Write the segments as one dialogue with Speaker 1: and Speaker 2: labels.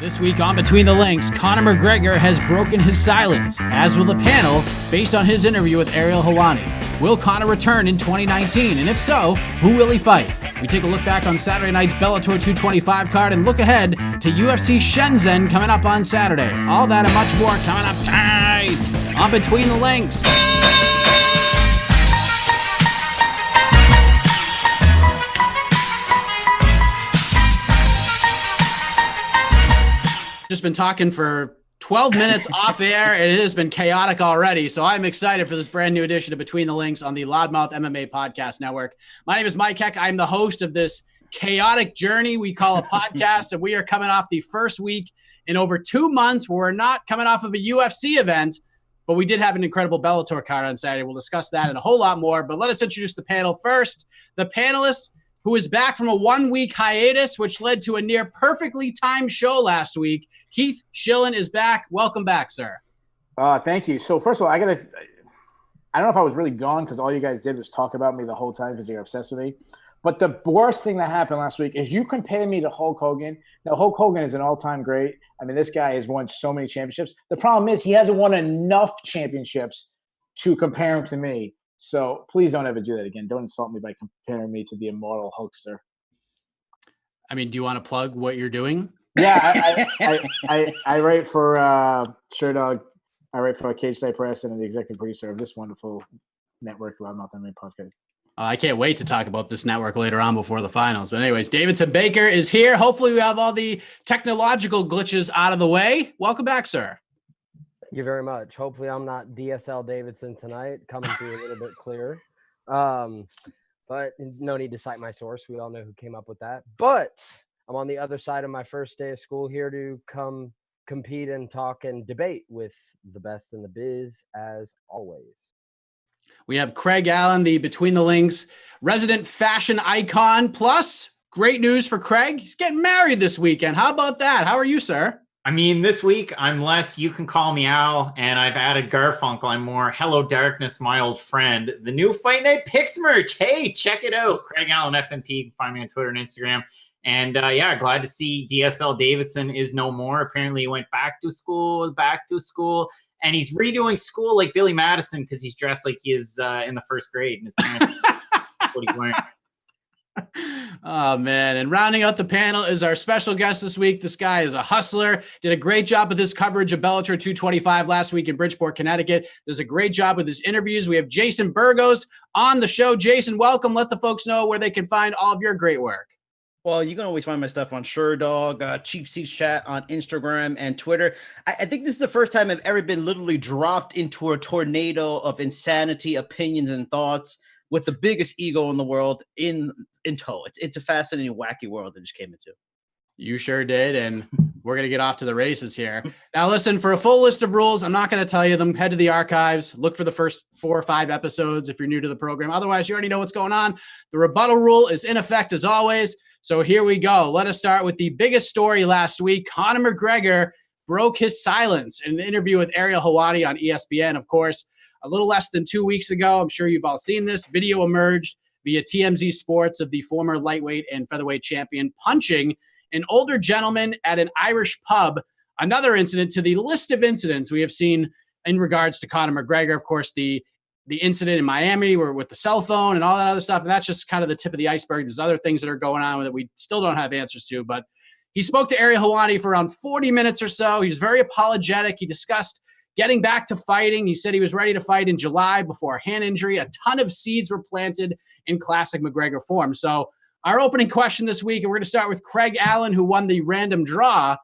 Speaker 1: This week on Between the Links, Conor McGregor has broken his silence, as will the panel, based on his interview with Ariel Helwani. Will Conor return in 2019? And if so, who will he fight? We take a look back on Saturday night's Bellator 225 card and look ahead to UFC Shenzhen coming up on Saturday. All that and much more coming up tonight on Between the Links. Just been talking for 12 minutes off air, and it has been chaotic already. So I'm excited for this brand new edition of Between the Links on the Loudmouth MMA Podcast Network. My name is Mike Heck. I'm the host of this chaotic journey we call a podcast, and we are coming off the first week in over 2 months where we're not coming off of a UFC event, but we did have an incredible Bellator card on Saturday. We'll discuss that and a whole lot more, but let us introduce the panel first. The panelist who is back from a 1-week hiatus, which led to a near perfectly timed show last week. Keith Schillen is back. Welcome back, sir.
Speaker 2: Thank you. So first of all, I don't know if I was really gone because all you guys did was talk about me the whole time because you're obsessed with me. But the worst thing that happened last week is you compared me to Hulk Hogan. Now, Hulk Hogan is an all-time great. I mean, this guy has won so many championships. The problem is he hasn't won enough championships to compare him to me. So please don't ever do that again. Don't insult me by comparing me to the immortal Hulkster.
Speaker 1: I mean, do you want to plug what you're doing?
Speaker 2: Yeah, I write for Sherdog. I write for Cage Side Press and I'm the executive producer of this wonderful network, Loudmouth MMA Podcast.
Speaker 1: I can't wait to talk about this network later on before the finals. But anyways, Davidson Baker is here. Hopefully we have all the technological glitches out of the way. Welcome back, sir.
Speaker 3: Thank you very much. Hopefully I'm not DSL Davidson tonight, coming through a little bit clearer. But no need to cite my source. We all know who came up with that. But I'm on the other side of my first day of school here to come compete and talk and debate with the best in the biz, as always.
Speaker 1: We have Craig Allen, the Between the Links resident fashion icon. Plus, great news for Craig. He's getting married this weekend. How about that? How are you, sir?
Speaker 4: I mean, this week, I'm less you can call me Al, and I've added Garfunkel. I'm more Hello Darkness, my old friend. The new Fight Night Picks merch. Hey, check it out. Craig Allen, FNP. You can find me on Twitter and Instagram. And yeah, glad to see DSL Davidson is no more. Apparently he went back to school, and he's redoing school like Billy Madison because he's dressed like he is in the first grade. And his parents what he's wearing.
Speaker 1: Oh, man. And rounding out the panel is our special guest this week. This guy is a hustler. Did a great job with his coverage of Bellator 225 last week in Bridgeport, Connecticut. Does a great job with his interviews. We have Jason Burgos on the show. Jason, welcome. Let the folks know where they can find all of your great work.
Speaker 5: Well, you can always find my stuff on Sherdog, Cheap Seats Chat on Instagram and Twitter. I think this is the first time I've ever been literally dropped into a tornado of insanity, opinions, and thoughts with the biggest ego in the world in tow. It's a fascinating, wacky world I just came into.
Speaker 1: You sure did, and we're going to get off to the races here. Now, listen, for a full list of rules, I'm not going to tell you them. Head to the archives. Look for the first 4 or 5 episodes if you're new to the program. Otherwise, you already know what's going on. The rebuttal rule is in effect as always. So here we go. Let us start with the biggest story last week. Conor McGregor broke his silence in an interview with Ariel Helwani on ESPN, of course, a little less than 2 weeks ago. I'm sure you've all seen this. Video emerged via TMZ Sports of the former lightweight and featherweight champion punching an older gentleman at an Irish pub. Another incident to the list of incidents we have seen in regards to Conor McGregor. Of course, the incident in Miami where with the cell phone and all that other stuff. And that's just kind of the tip of the iceberg. There's other things that are going on that we still don't have answers to, but he spoke to Ariel Helwani for around 40 minutes or so. He was very apologetic. He discussed getting back to fighting. He said he was ready to fight in July before a hand injury. A ton of seeds were planted in classic McGregor form. So our opening question this week, and we're going to start with Craig Allen, who won the random draw.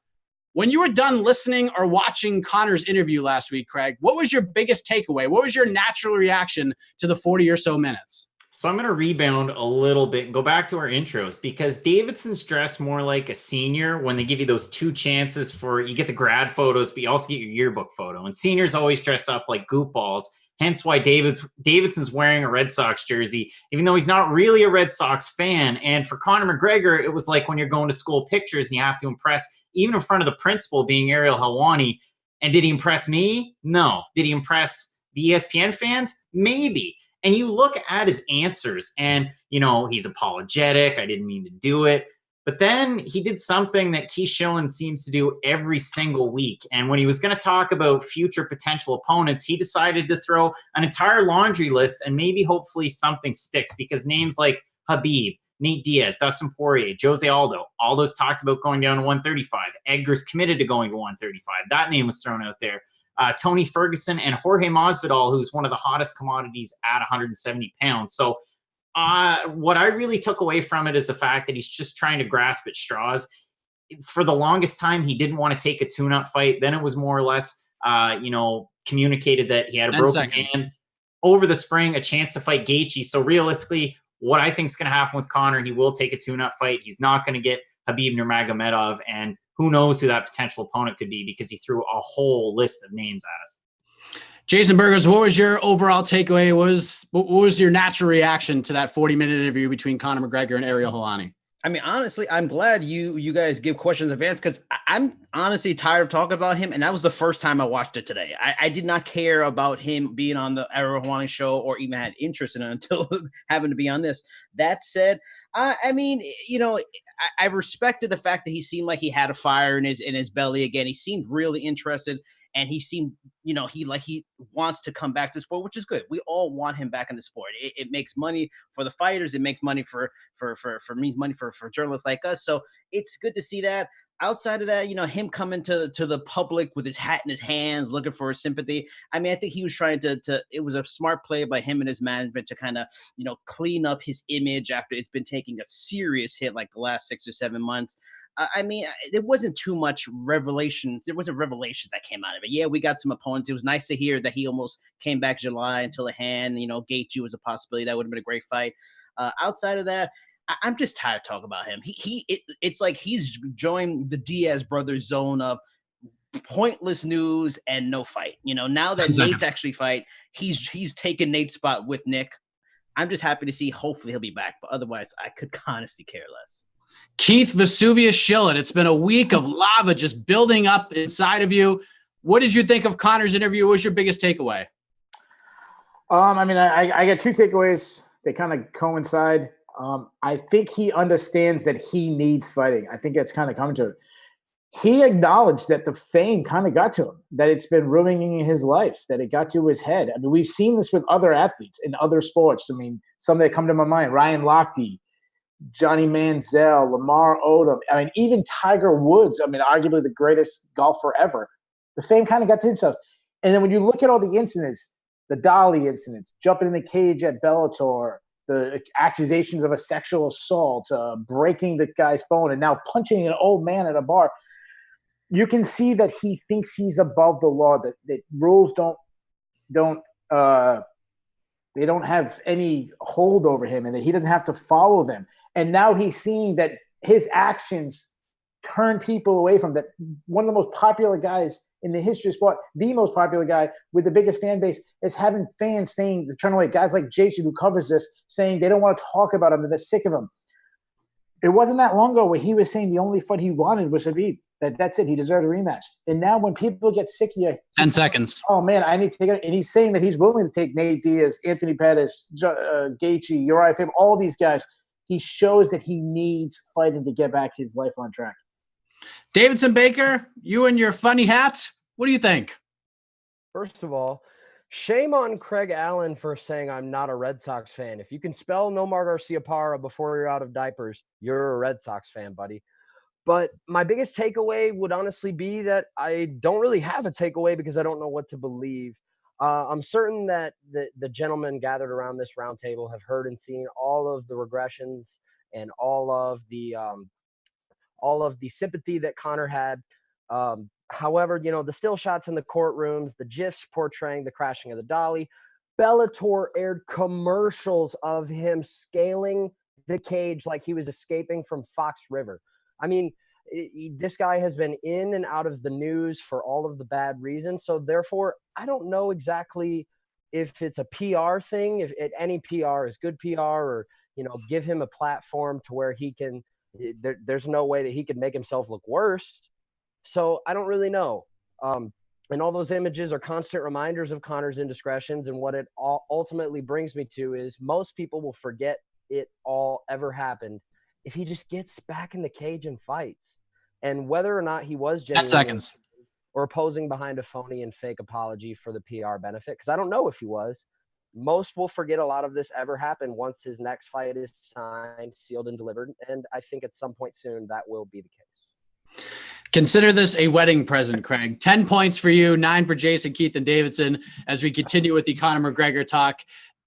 Speaker 1: When you were done listening or watching Conor's interview last week, Craig, what was your biggest takeaway? What was your natural reaction to the 40 or so minutes?
Speaker 4: So I'm going to rebound a little bit and go back to our intros because Davidson's dressed more like a senior when they give you those 2 chances for you get the grad photos, but you also get your yearbook photo. And seniors always dress up like goofballs. Hence why Davidson's wearing a Red Sox jersey, even though he's not really a Red Sox fan. And for Conor McGregor, it was like when you're going to school pictures and you have to impress, even in front of the principal being Ariel Helwani. And did he impress me? No. Did he impress the ESPN fans? Maybe. And you look at his answers and, you know, he's apologetic. I didn't mean to do it. But then he did something that Keyshawn seems to do every single week. And when he was going to talk about future potential opponents, he decided to throw an entire laundry list and maybe hopefully something sticks, because names like Habib, Nate Diaz, Dustin Poirier, Jose Aldo, all those talked about going down to 135. Edgar's committed to going to 135. That name was thrown out there. Tony Ferguson and Jorge Masvidal, who's one of the hottest commodities at 170 pounds. So what I really took away from it is the fact that he's just trying to grasp at straws. For the longest time, he didn't want to take a tune-up fight. Then it was more or less, communicated that he had a broken hand. Over the spring, a chance to fight Gaethje. So realistically, what I think is going to happen with Conor, he will take a tune-up fight. He's not going to get Habib Nurmagomedov, and who knows who that potential opponent could be, because he threw a whole list of names at us.
Speaker 1: Jason Burgos, what was your overall takeaway? What was your natural reaction to that 40-minute interview between Conor McGregor and Ariel Helwani?
Speaker 5: I mean, honestly, I'm glad you guys give questions in advance, because I'm honestly tired of talking about him, and that was the first time I watched it today. I did not care about him being on the Ariel Helwani show, or even had interest in it until having to be on this. That said, I mean, I respected the fact that he seemed like he had a fire in his belly again. He seemed really interested, and he seemed, he wants to come back to sport, which is good. We all want him back in the sport. It makes money for the fighters. It makes money for journalists like us. So it's good to see that. Outside of that, him coming to the public with his hat in his hands, looking for sympathy. I mean, I think he was trying to it was a smart play by him and his management to kind of, clean up his image after it's been taking a serious hit like the last 6 or 7 months. I mean, it wasn't too much revelations. There wasn't revelations that came out of it. Yeah, we got some opponents. It was nice to hear that he almost came back July until a hand. Gaethje was a possibility. That would have been a great fight. Outside of that, I'm just tired of talking about him. It's like he's joined the Diaz brothers zone of pointless news and no fight. Now that Nate's actually fight, he's taken Nate's spot with Nick. I'm just happy to see. Hopefully he'll be back, but otherwise I could honestly care less.
Speaker 1: Keith Vesuvius Schillen, it's been a week of lava just building up inside of you. What did you think of Conor's interview? What was your biggest takeaway?
Speaker 2: I mean, I got two takeaways. They kind of coincide. I think he understands that he needs fighting. I think that's kind of coming to it. He acknowledged that the fame kind of got to him, that it's been ruining his life, that it got to his head. I mean, we've seen this with other athletes in other sports. I mean, some that come to my mind, Ryan Lochte, Johnny Manziel, Lamar Odom. I mean, even Tiger Woods, I mean, arguably the greatest golfer ever. The fame kind of got to himself. And then when you look at all the incidents, the Dolly incident, jumping in the cage at Bellator, the accusations of a sexual assault, breaking the guy's phone, and now punching an old man at a bar, you can see that he thinks he's above the law, that rules don't have any hold over him, and that he doesn't have to follow them. And now he's seeing that his actions turn people away from that. One of the most popular guys in the history of sport, the most popular guy with the biggest fan base, is having fans saying, turn away. Guys like Jason, who covers this, saying they don't want to talk about him, they're sick of him. It wasn't that long ago where he was saying the only fight he wanted was Habib. That's it. He deserved a rematch. And now when people get sick of you,
Speaker 1: 10 seconds.
Speaker 2: Oh man, I need to take it. And he's saying that he's willing to take Nate Diaz, Anthony Pettis, Gaethje, Uriah Faber, all these guys. He shows that he needs fighting to get back his life on track.
Speaker 1: Davidson Baker, you and your funny hat, what do you think?
Speaker 3: First of all, shame on Craig Allen for saying I'm not a Red Sox fan. If you can spell Nomar Garciaparra before you're out of diapers, you're a Red Sox fan, buddy. But my biggest takeaway would honestly be that I don't really have a takeaway because I don't know what to believe. I'm certain that the gentlemen gathered around this round table have heard and seen all of the regressions and all of the sympathy that Conor had. However, the still shots in the courtrooms, the GIFs portraying the crashing of the Dolly, Bellator aired commercials of him scaling the cage like he was escaping from Fox River. I mean, this guy has been in and out of the news for all of the bad reasons. So therefore, I don't know exactly if it's a PR thing, if any PR is good PR, or, give him a platform to where he can, there's no way that he can make himself look worse. So I don't really know. And all those images are constant reminders of Conor's indiscretions. And what it all ultimately brings me to is most people will forget it all ever happened if he just gets back in the cage and fights. And whether or not he was
Speaker 1: 10
Speaker 3: genuinely
Speaker 1: seconds.
Speaker 3: or posing behind a phony and fake apology for the PR benefit, because I don't know if he was, most will forget a lot of this ever happened once his next fight is signed, sealed, and delivered. And I think at some point soon that will be the case.
Speaker 1: Consider this a wedding present, Craig. 10 points for you, 9 for Jason, Keith, and Davidson. As we continue with the Conor McGregor talk,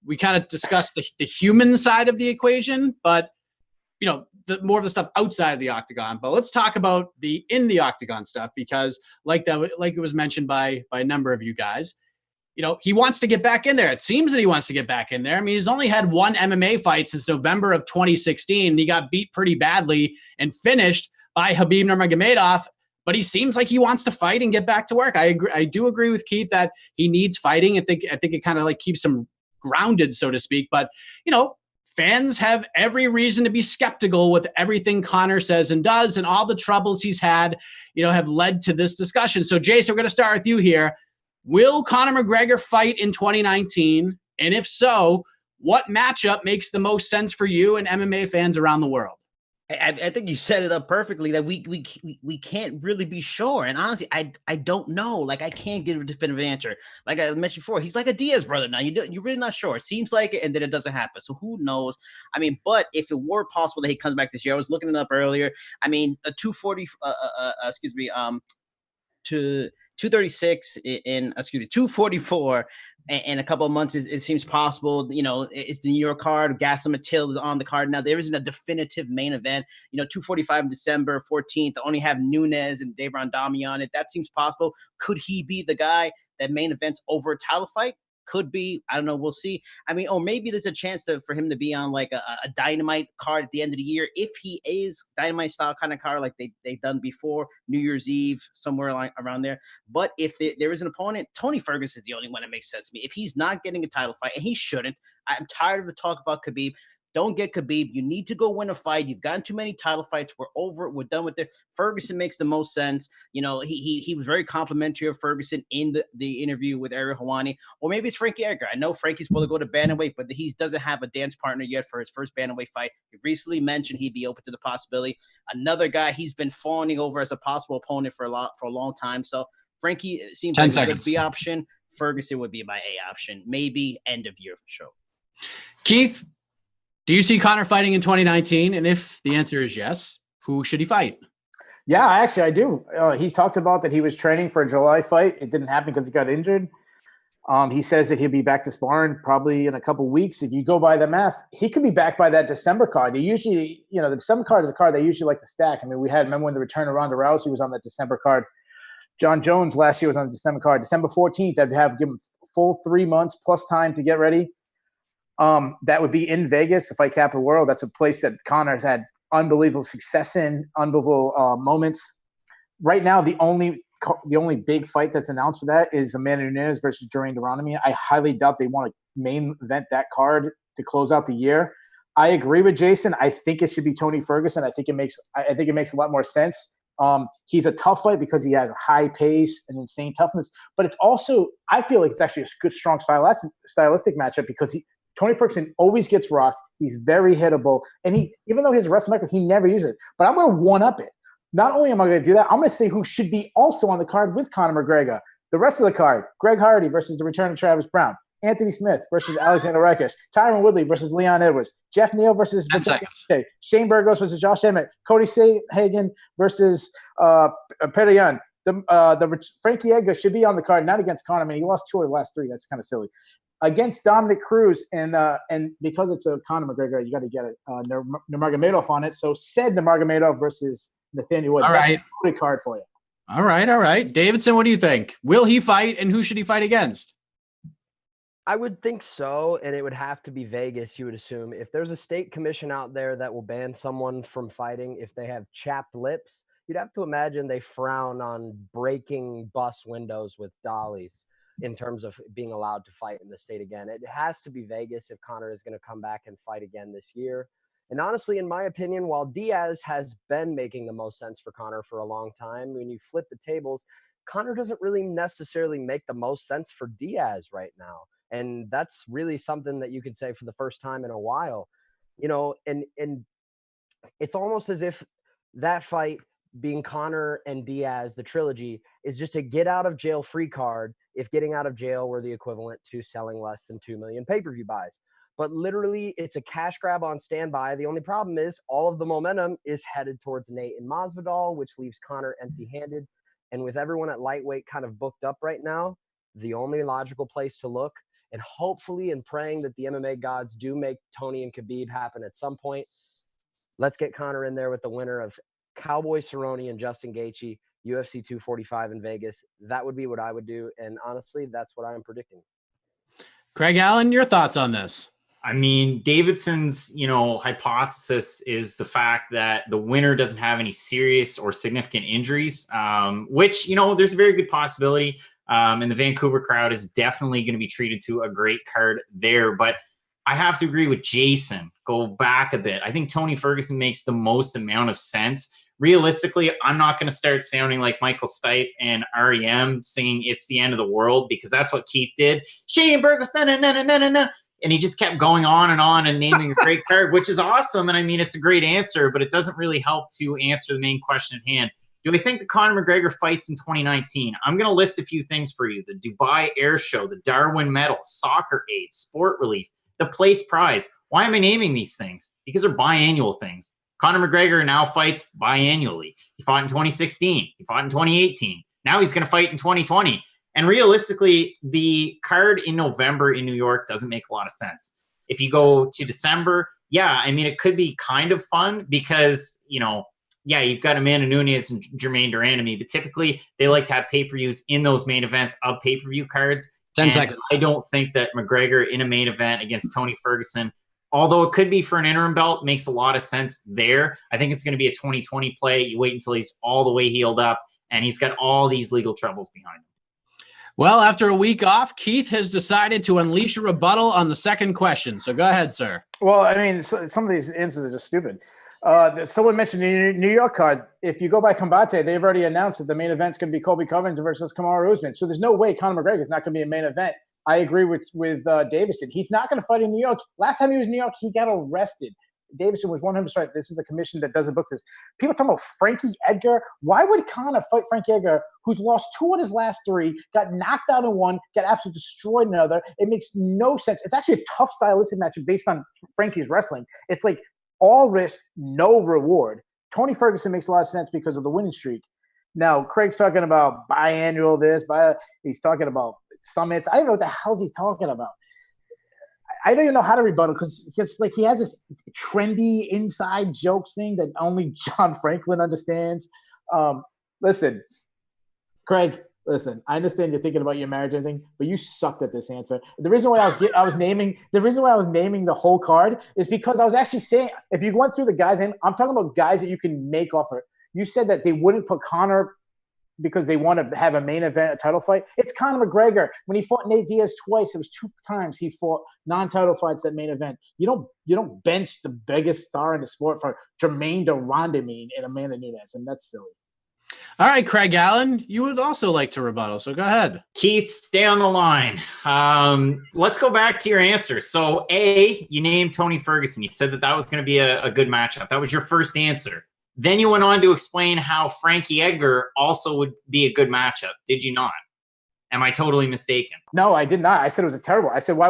Speaker 1: we kind of discussed the human side of the equation, but more of the stuff outside of the octagon. But let's talk about the in the octagon stuff, because like it was mentioned by a number of you guys, he wants to get back in there. It seems that he wants to get back in there. I mean, he's only had one MMA fight since November of 2016. He got beat pretty badly and finished by Khabib Nurmagomedov, but he seems like he wants to fight and get back to work. I do agree with Keith that he needs fighting. I think it kind of like keeps him grounded, so to speak. But, fans have every reason to be skeptical with everything Conor says and does, and all the troubles he's had, have led to this discussion. So, Jason, we're going to start with you here. Will Conor McGregor fight in 2019? And if so, what matchup makes the most sense for you and MMA fans around the world?
Speaker 5: I think you set it up perfectly that we can't really be sure. And honestly, I don't know. Like, I can't give a definitive answer. Like I mentioned before, he's like a Diaz brother now. You're really not sure. It seems like it, and then it doesn't happen. So who knows? I mean, but if it were possible that he comes back this year, I was looking it up earlier. I mean, a 236 in 244 in a couple of months it seems possible. It's the New York card. Gaston Matilda is on the card now. There isn't a definitive main event. 245 in December 14th. Only have Nunes and Dave Randami on it. That seems possible. Could he be the guy that main events over a title fight? Could be. I don't know. We'll see. I mean, or maybe there's a chance for him to be on like a Dynamite card at the end of the year. If he is Dynamite style kind of card like they've done before, New Year's Eve, somewhere around there. But if there is an opponent, Tony Ferguson is the only one that makes sense to me. If he's not getting a title fight, and he shouldn't, I'm tired of the talk about Khabib. Don't get Khabib. You need to go win a fight. You've gotten too many title fights. We're over it. We're done with it. Ferguson makes the most sense. He was very complimentary of Ferguson in the interview with Ariel Helwani. Or maybe it's Frankie Edgar. I know Frankie's supposed to go to bantamweight, but he doesn't have a dance partner yet for his first bantamweight fight. He recently mentioned he'd be open to the possibility. Another guy he's been fawning over as a possible opponent for a long time. So Frankie seems like a good B option. Ferguson would be my A option. Maybe end of year for sure.
Speaker 1: Keith, do you see Conor fighting in 2019? And if the answer is yes, who should he fight?
Speaker 2: Yeah, actually, I do. He's talked about that he was training for a July fight. It didn't happen because he got injured. He says that he'll be back to sparring probably in a couple of weeks. If you go by the math, he could be back by that December card. They usually, the December card is a card they usually like to stack. I mean, remember when the return of Ronda Rousey was on that December card. John Jones last year was on the December card. December 14th, I'd give him full 3 months plus time to get ready. That would be in Vegas, the Fight Capital World. That's a place that Conor's had unbelievable success in, unbelievable moments. Right now, the only big fight that's announced for that is Amanda Nunes versus Jordan Duranami. I highly doubt they want to main event that card to close out the year. I agree with Jason. I think it should be Tony Ferguson. I think it makes a lot more sense. He's a tough fight because he has a high pace and insane toughness. But it's also, I feel like it's actually a good, strong stylistic matchup because Tony Ferguson always gets rocked. He's very hittable. And even though he has a wrestling record, he never uses it. But I'm going to one-up it. Not only am I going to do that, I'm going to say who should be also on the card with Conor McGregor. The rest of the card, Greg Hardy versus the return of Travis Brown. Anthony Smith versus Alexander Rakic. Tyron Woodley versus Leon Edwards. Jeff Neal versus Shane Burgos versus Josh Emmett. Cody Sahagan versus Petr Yan. Frankie Edgar should be on the card, not against Conor. I mean, he lost 2 of the last 3. That's kind of silly. Against Dominic Cruz, and because it's a Conor McGregor, you got to get Nurmagomedov on it. So said Nurmagomedov versus Nathaniel Wood.
Speaker 1: All right.
Speaker 2: That's a good card for you.
Speaker 1: All right. Davidson, what do you think? Will he fight, and who should he fight against?
Speaker 3: I would think so, and it would have to be Vegas, you would assume. If there's a state commission out there that will ban someone from fighting if they have chapped lips, you'd have to imagine they frown on breaking bus windows with dollies in terms of being allowed to fight in the state again. It has to be Vegas if Conor is going to come back and fight again this year. And honestly, in my opinion, while Diaz has been making the most sense for Conor for a long time, when you flip the tables, Conor doesn't really necessarily make the most sense for Diaz right now. And that's really something that you could say for the first time in a while. And it's almost as if that fight being Conor and Diaz, the trilogy, is just a get out of jail free card if getting out of jail were the equivalent to selling less than 2 million pay-per-view buys. But literally, it's a cash grab on standby. The only problem is all of the momentum is headed towards Nate and Masvidal, which leaves Conor empty-handed. And with everyone at lightweight kind of booked up right now, the only logical place to look, and hopefully and praying that the MMA gods do make Tony and Khabib happen at some point, let's get Conor in there with the winner of Cowboy Cerrone and Justin Gaethje, UFC 245 in Vegas. That would be what I would do. And honestly, that's what I'm predicting.
Speaker 1: Craig Allen, your thoughts on this?
Speaker 4: I mean, Davidson's, hypothesis is the fact that the winner doesn't have any serious or significant injuries, which, there's a very good possibility. And the Vancouver crowd is definitely going to be treated to a great card there. But I have to agree with Jason. Go back a bit. I think Tony Ferguson makes the most amount of sense. Realistically, I'm not going to start sounding like Michael Stipe and REM singing "It's the End of the World" because that's what Keith did. Shane Burgos, na na na na na na. And he just kept going on and naming a great card, which is awesome. And I mean, it's a great answer, but it doesn't really help to answer the main question at hand. Do I think that Conor McGregor fights in 2019? I'm going to list a few things for you. The Dubai Air Show, the Darwin Medal, Soccer Aid, Sport Relief, the Place Prize. Why am I naming these things? Because they're biannual things. Conor McGregor now fights biannually. He fought in 2016. He fought in 2018. Now he's going to fight in 2020. And realistically, the card in November in New York doesn't make a lot of sense. If you go to December, it could be kind of fun because, you've got Amanda Nunes and Jermaine Durandamy, but typically they like to have pay-per-views in those main events of pay-per-view cards.
Speaker 1: 10 seconds.
Speaker 4: I don't think that McGregor in a main event against Tony Ferguson, although it could be for an interim belt, makes a lot of sense there. I think it's going to be a 2020 play. You wait until he's all the way healed up, and he's got all these legal troubles behind him.
Speaker 1: Well, after a week off, Keith has decided to unleash a rebuttal on the second question. So go ahead, sir.
Speaker 2: Well, I mean, some of these answers are just stupid. Someone mentioned the New York card. If you go by Combate, they've already announced that the main event's going to be Colby Covington versus Kamaru Usman. So there's no way Conor McGregor is not going to be a main event. I agree with Davison. He's not going to fight in New York. Last time he was in New York, he got arrested. Davison was 100% right. This is a commission that doesn't book this. People talking about Frankie Edgar. Why would Conor fight Frankie Edgar, who's lost 2 of his last 3, got knocked out in 1, got absolutely destroyed in another? It makes no sense. It's actually a tough stylistic match based on Frankie's wrestling. It's like all risk, no reward. Tony Ferguson makes a lot of sense because of the winning streak. Now, Craig's talking about biannual he's talking about summits. I don't know what the hell he's talking about. I don't even know how to rebuttal because like he has this trendy inside jokes thing that only John Franklin understands. Listen, Craig, I understand you're thinking about your marriage and everything, but you sucked at this answer. The reason why I was naming the whole card is because I was actually saying if you went through the guys' name, I'm talking about guys that you can make offer. You said that they wouldn't put Conor because they want to have a main event, a title fight. It's Conor McGregor. When he fought Nate Diaz twice, it was 2 times he fought non-title fights at main event. You don't bench the biggest star in the sport for Jermaine Durandamy and Amanda Nunes, and that's silly.
Speaker 1: All right, Craig Allen, you would also like to rebuttal, so go ahead.
Speaker 4: Keith, stay on the line. Let's go back to your answer. So, you named Tony Ferguson. You said that was going to be a good matchup. That was your first answer. Then you went on to explain how Frankie Edgar also would be a good matchup. Did you not? Am I totally mistaken?
Speaker 2: No, I did not. I said it was a terrible. I said why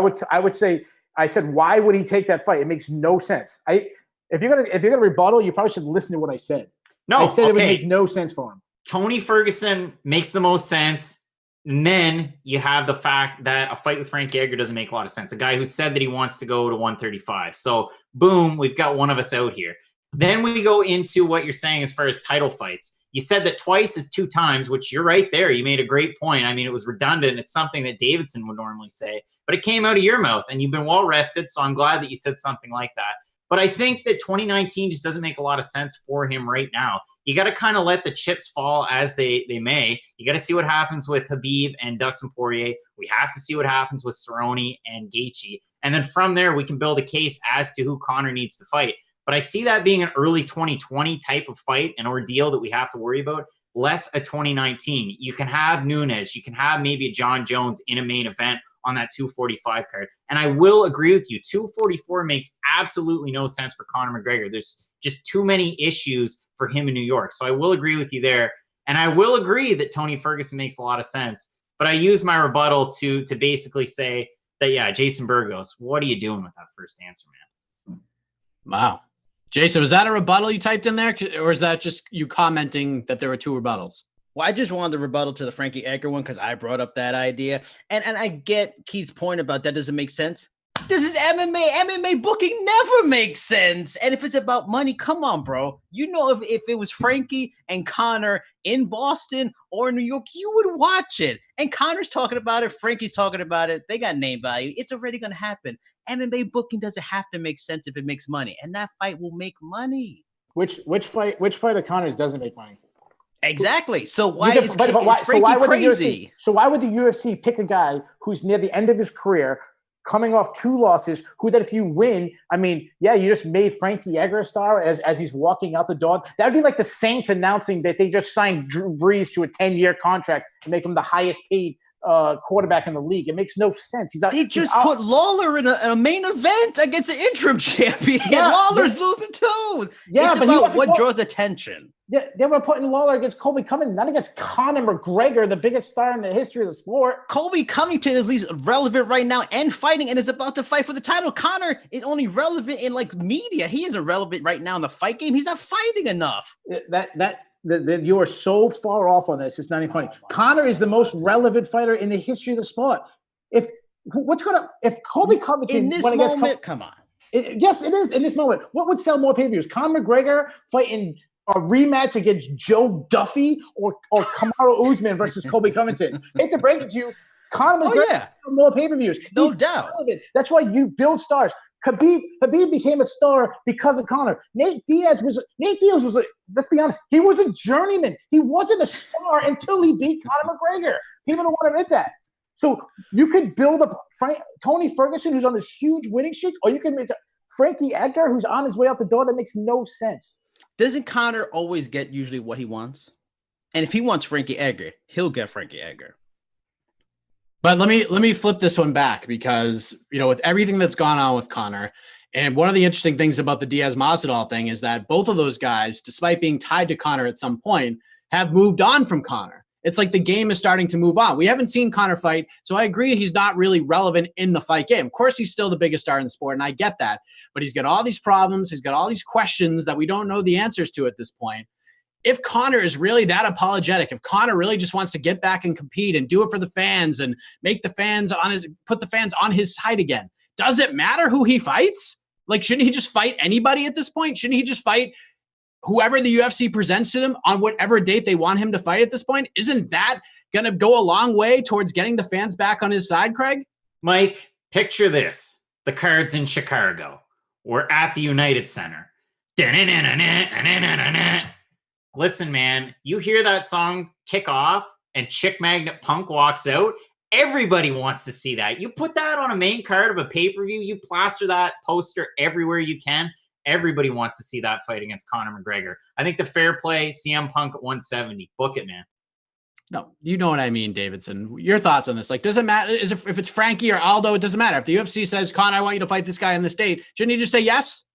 Speaker 2: would he take that fight? It makes no sense. If you're gonna rebuttal, you probably should listen to what I said.
Speaker 4: No,
Speaker 2: I said it would make no sense for him.
Speaker 4: Tony Ferguson makes the most sense. And then you have the fact that a fight with Frankie Edgar doesn't make a lot of sense. A guy who said that he wants to go to 135. So boom, we've got one of us out here. Then we go into what you're saying as far as title fights. You said that twice is 2 times, which you're right there. You made a great point. I mean, it was redundant. It's something that Davidson would normally say, but it came out of your mouth and you've been well rested. So I'm glad that you said something like that. But I think that 2019 just doesn't make a lot of sense for him right now. You got to kind of let the chips fall as they may. You got to see what happens with Khabib and Dustin Poirier. We have to see what happens with Cerrone and Gaethje. And then from there, we can build a case as to who Conor needs to fight. But I see that being an early 2020 type of fight, an ordeal that we have to worry about, less a 2019. You can have Nunes. You can have maybe a John Jones in a main event on that 245 card. And I will agree with you. 244 makes absolutely no sense for Conor McGregor. just too many issues for him in New York. So I will agree with you there. And I will agree that Tony Ferguson makes a lot of sense. But I use my rebuttal to basically say that, yeah, Jason Burgos, what are you doing with that first answer, man?
Speaker 1: Wow. Jason, was that a rebuttal you typed in there? Or is that just you commenting that there were two rebuttals?
Speaker 5: Well, I just wanted the rebuttal to the Frankie Edgar one because I brought up that idea. And I get Keith's point about that doesn't make sense. This is MMA. MMA booking never makes sense. And if it's about money, come on, bro. You know, if it was Frankie and Conor in Boston or New York, you would watch it. And Conor's talking about it. Frankie's talking about it. They got name value. It's already going to happen. MMA booking doesn't have to make sense if it makes money. And that fight will make money.
Speaker 2: Which fight of Conor's doesn't make money?
Speaker 5: Exactly. So why is Frankie crazy?
Speaker 2: So why would the UFC pick a guy who's near the end of his career, coming off 2 losses, who that if you win, I mean, yeah, you just made Frankie Edgar a star as he's walking out the door. That would be like the Saints announcing that they just signed Drew Brees to a 10-year contract to make him the highest paid quarterback in the league. It makes no sense.
Speaker 5: They just put Lawler in a main event against an interim champion. Yeah, Lawler's losing too. Yeah, it's about what draws attention.
Speaker 2: Yeah, they were putting Lawler against Colby Covington, not against Conor McGregor, the biggest star in the history of the sport.
Speaker 5: Colby Covington is at least relevant right now and fighting and is about to fight for the title. Conor is only relevant in like media. He isn't relevant right now in the fight game. He's not fighting enough.
Speaker 2: You are so far off on this. It's not even funny. Conor is the most relevant fighter in the history of the sport. If Colby Covington
Speaker 5: in this moment, come on.
Speaker 2: Yes, it is in this moment. What would sell more pay-per-views? Conor McGregor fighting a rematch against Joe Duffy or Kamaru Usman versus Colby Covington? Hate to break it to you, Conor McGregor sell more pay-per-views.
Speaker 5: No doubt.
Speaker 2: Relevant. That's why you build stars. Habib became a star because of Conor. Nate Diaz was let's be honest, he was a journeyman. He wasn't a star until he beat Conor McGregor. People don't want to admit that. So you could build up Tony Ferguson, who's on this huge winning streak, or you can make Frankie Edgar, who's on his way out the door. That makes no sense.
Speaker 5: Doesn't Conor always get usually what he wants? And if he wants Frankie Edgar, he'll get Frankie Edgar.
Speaker 1: But let me flip this one back because, with everything that's gone on with Conor, and one of the interesting things about the Diaz-Masvidal thing is that both of those guys, despite being tied to Conor at some point, have moved on from Conor. It's like the game is starting to move on. We haven't seen Conor fight, so I agree he's not really relevant in the fight game. Of course, he's still the biggest star in the sport, and I get that. But he's got all these problems. He's got all these questions that we don't know the answers to at this point. If Conor is really that apologetic, if Conor really just wants to get back and compete and do it for the fans and make the fans put the fans on his side again, does it matter who he fights? Like, shouldn't he just fight anybody at this point? Shouldn't he just fight whoever the UFC presents to them on whatever date they want him to fight at this point? Isn't that going to go a long way towards getting the fans back on his side, Craig?
Speaker 4: Mike, picture this. The card's in Chicago. We're at the United Center. Listen, man, you hear that song kick off and Chick Magnet Punk walks out. Everybody wants to see that. You put that on a main card of a pay-per-view. You plaster that poster everywhere you can. Everybody wants to see that fight against Conor McGregor. I think the fair play, CM Punk at 170. Book it, man.
Speaker 1: No, you know what I mean, Davidson. Your thoughts on this? Like, does it matter if it's Frankie or Aldo? It doesn't matter. If the UFC says, Conor, I want you to fight this guy in this date, shouldn't you just say yes?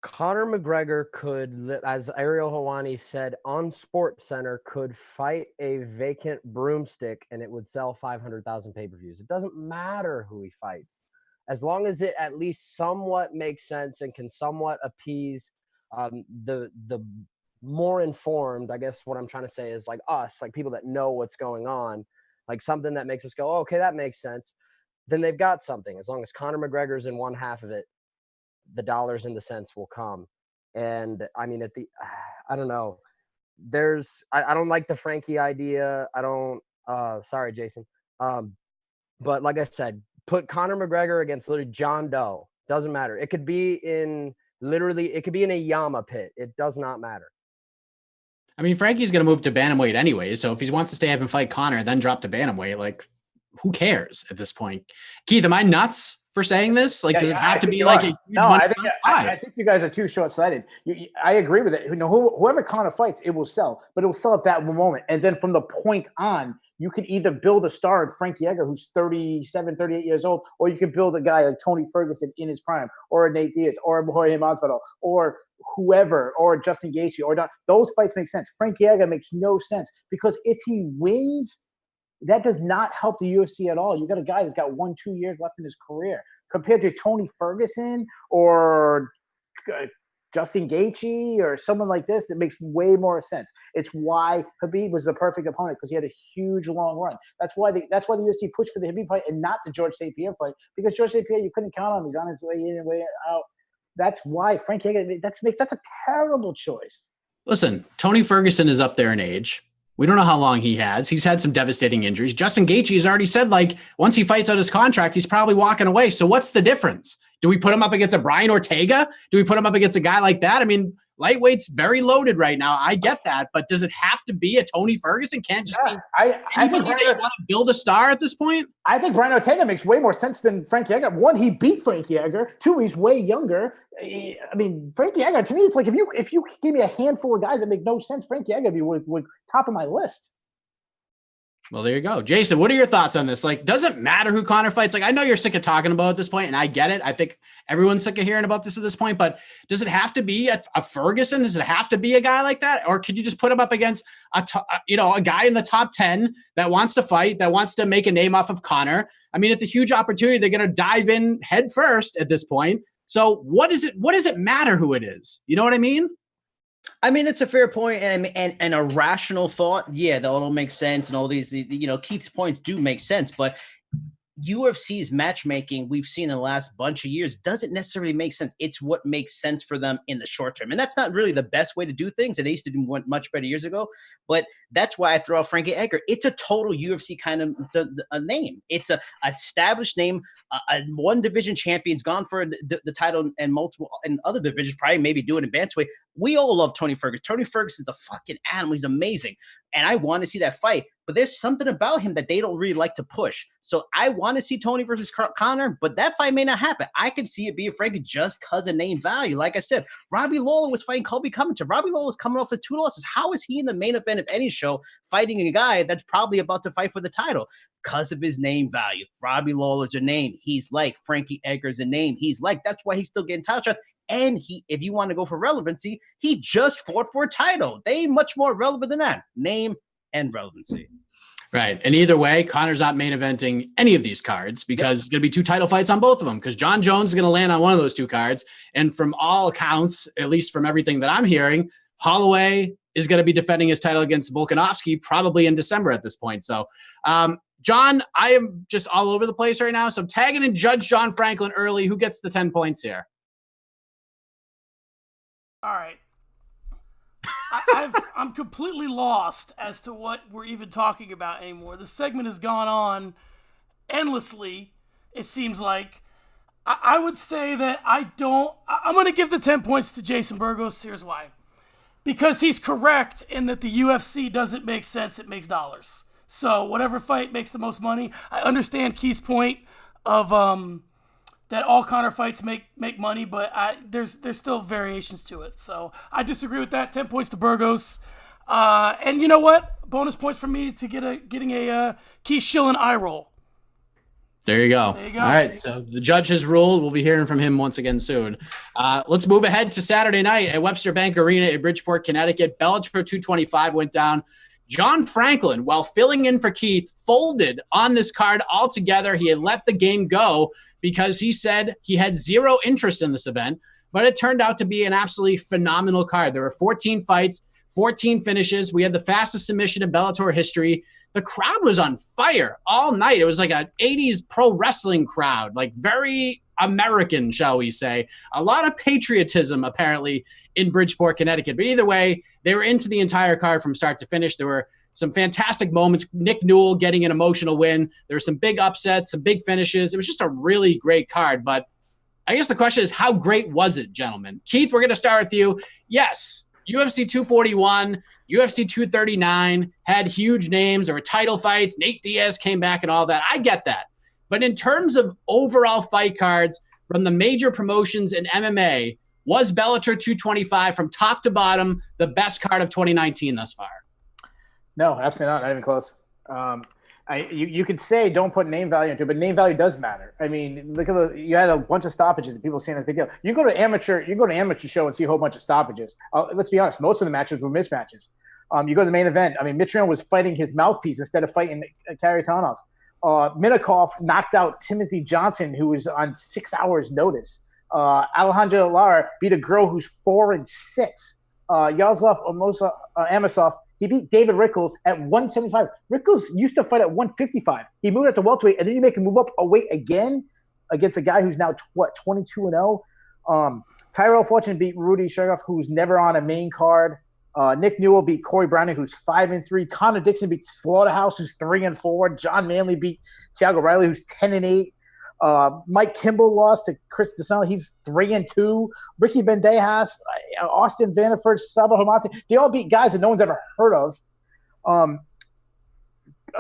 Speaker 3: Conor McGregor could, as Ariel Helwani said on SportsCenter, could fight a vacant broomstick and it would sell 500,000 pay-per-views. It doesn't matter who he fights. As long as it at least somewhat makes sense and can somewhat appease the more informed, I guess what I'm trying to say is like us, like people that know what's going on, like something that makes us go, oh, okay, that makes sense. Then they've got something. As long as Conor McGregor's in one half of it, the dollars and the cents will come. And I mean, I don't know. I don't like the Frankie idea. I don't, sorry, Jason. But like I said, put Conor McGregor against literally John Doe. Doesn't matter. It could be in a Yama pit. It does not matter.
Speaker 1: I mean, Frankie's going to move to bantamweight anyway. So if he wants to stay and fight Conor, then drop to bantamweight, like who cares at this point? Keith, am I nuts for saying this? Like, does it have to be like a huge
Speaker 2: I think you guys are too short-sighted. I agree with it. Whoever Conor fights, it will sell, but it will sell at that moment. And then from the point on, you can either build a star in Frankie Edgar, who's 37, 38 years old, or you can build a guy like Tony Ferguson in his prime, or a Nate Diaz, or a Jorge Masvidal, or whoever or Justin Gaethje or not, those fights make sense. Frankie Edgar makes no sense because if he wins, that does not help the UFC at all. You got a guy that's got 1-2 years left in his career compared to Tony Ferguson or Justin Gaethje or someone like this. That makes way more sense. It's why Khabib was the perfect opponent because he had a huge long run. That's why the UFC pushed for the Khabib fight and not the George St. Pierre fight because George St. Pierre you couldn't count on him. He's on his way in and way out. That's why Frankie Edgar. That's a terrible choice.
Speaker 1: Listen, Tony Ferguson is up there in age. We don't know how long he has. He's had some devastating injuries. Justin Gaethje has already said, like, once he fights out his contract, he's probably walking away. So what's the difference? Do we put him up against a Brian Ortega? Do we put him up against a guy like that? I mean, lightweight's very loaded right now. I get that. But does it have to be a Tony Ferguson? Can't just be
Speaker 2: I think
Speaker 1: that you want to build a star at this point?
Speaker 2: I think Brian Ortega makes way more sense than Frankie Edgar. One, he beat Frankie Edgar. Two, he's way younger. I mean, Frankie Edgar, to me, it's like if you give me a handful of guys that make no sense, Frankie Edgar would be top of my list.
Speaker 1: Well, there you go. Jason, what are your thoughts on this? Like, does it matter who Conor fights? Like, I know you're sick of talking about it at this point, and I get it. I think everyone's sick of hearing about this at this point, but does it have to be a Ferguson? Does it have to be a guy like that? Or could you just put him up against a guy in the top 10 that wants to fight, that wants to make a name off of Conor? I mean, it's a huge opportunity. They're going to dive in head first at this point. So what does it matter who it is? You know what I mean?
Speaker 5: I mean, it's a fair point and a rational thought. Yeah, that all makes sense. And all these, Keith's points do make sense. But UFC's matchmaking we've seen in the last bunch of years doesn't necessarily make sense. It's what makes sense for them in the short term. And that's not really the best way to do things. And they used to do much better years ago. But that's why I throw out Frankie Edgar. It's a total UFC kind of a name. It's a established name. A one division champion's gone for the title and multiple and other divisions, probably maybe do it in bantamweight. We all love Tony Ferguson. Tony Ferguson's a fucking animal. He's amazing. And I want to see that fight. But there's something about him that they don't really like to push. So I want to see Tony versus Conor, but that fight may not happen. I could see it being Frankie just because of name value. Like I said, Robbie Lawler was fighting Colby Covington. Robbie Lawler was coming off with 2 losses. How is he in the main event of any show fighting a guy that's probably about to fight for the title? Because of his name value. Robbie Lawler's a name. He's like Frankie Edgar's a name. He's like, that's why he's still getting title shots. And if you want to go for relevancy, he just fought for a title. They ain't much more relevant than that. Name and relevancy.
Speaker 1: Right. And either way, Conor's not main eventing any of these cards because it's going to be 2 title fights on both of them because John Jones is going to land on one of those 2 cards. And from all accounts, at least from everything that I'm hearing, Holloway is going to be defending his title against Volkanovski probably in December at this point. So, John, I am just all over the place right now. So I'm tagging in Judge John Franklin early. Who gets the 10 points here?
Speaker 6: All right. I'm completely lost as to what we're even talking about anymore. The segment has gone on endlessly, it seems like. I would say that I'm going to give the 10 points to Jason Burgos. Here's why. Because he's correct in that the UFC doesn't make sense. It makes dollars. So whatever fight makes the most money. I understand Keith's point of that all Conor fights make money, but there's still variations to it. So I disagree with that. 10 points to Burgos. And you know what? Bonus points for me to getting a Keith Schillen eye roll.
Speaker 1: There you go.
Speaker 6: There you go.
Speaker 1: All right. So the judge has ruled. We'll be hearing from him once again soon. Let's move ahead to Saturday night at Webster Bank Arena in Bridgeport, Connecticut. Bellator 225 went down. John Franklin, while filling in for Keith, folded on this card altogether. He had let the game go because he said he had zero interest in this event, but it turned out to be an absolutely phenomenal card. There were 14 fights, 14 finishes. We had the fastest submission in Bellator history. The crowd was on fire all night. It was like an 80s pro wrestling crowd, like very American, shall we say. A lot of patriotism, apparently, in Bridgeport, Connecticut. But either way, they were into the entire card from start to finish. There were some fantastic moments. Nick Newell getting an emotional win. There were some big upsets, some big finishes. It was just a really great card. But I guess the question is, how great was it, gentlemen? Keith, we're going to start with you. Yes, UFC 241, UFC 239 had huge names. There were title fights. Nate Diaz came back and all that. I get that. But in terms of overall fight cards from the major promotions in MMA, was Bellator 225 from top to bottom the best card of 2019 thus far?
Speaker 2: No, absolutely not. Not even close. You could say don't put name value into it, but name value does matter. I mean, look at you had a bunch of stoppages that people saying that's a big deal. You go to amateur show and see a whole bunch of stoppages. Let's be honest, most of the matches were mismatches. You go to the main event. I mean, Mitrione was fighting his mouthpiece instead of fighting Kharitonov. Minakov knocked out Timothy Johnson, who was on 6 hours' notice. Alejandro Lara beat a girl who's 4-6. Yaroslav Amosov, he beat David Rickles at 175. Rickles used to fight at 155. He moved up to welterweight, and then you make him move up a weight again against a guy who's now 22-0. Tyrell Fortune beat Rudy Sherdog, who's never on a main card. Nick Newell beat Corey Browning, who's 5-3. Connor Dixon beat Slaughterhouse, who's 3-4. John Manley beat Thiago Riley, who's 10-8. Mike Kimball lost to Chris DeSanto. He's 3-2. Ricky Bandejas, Austin Vanderford, Saba Hamasi. They all beat guys that no one's ever heard of.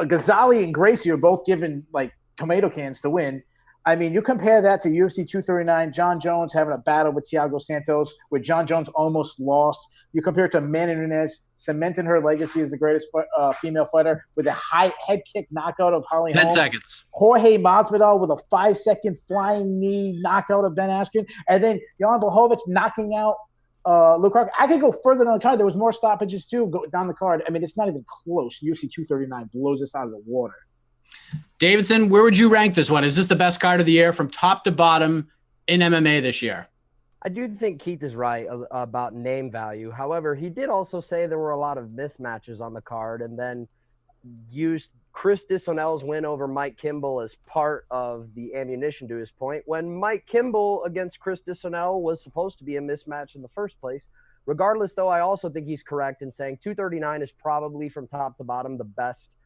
Speaker 2: Ghazali and Gracie are both given like tomato cans to win. I mean, you compare that to UFC 239, John Jones having a battle with Thiago Santos, where John Jones almost lost. You compare it to Amanda Nunes, cementing her legacy as the greatest female fighter with a high head kick knockout of Holly Holm.
Speaker 1: 10 seconds.
Speaker 2: Jorge Masvidal with a 5-second flying knee knockout of Ben Askren. And then Jan Blachowicz knocking out Luke Rockhold. I could go further down the card. There was more stoppages, too, down the card. I mean, it's not even close. UFC 239 blows this out of the water.
Speaker 1: Davidson, where would you rank this one? Is this the best card of the year from top to bottom in MMA this year?
Speaker 3: I do think Keith is right about name value. However, he did also say there were a lot of mismatches on the card and then used Chris Dissonell's win over Mike Kimball as part of the ammunition to his point, when Mike Kimball against Chris Dissonell was supposed to be a mismatch in the first place. Regardless, though, I also think he's correct in saying 239 is probably from top to bottom the best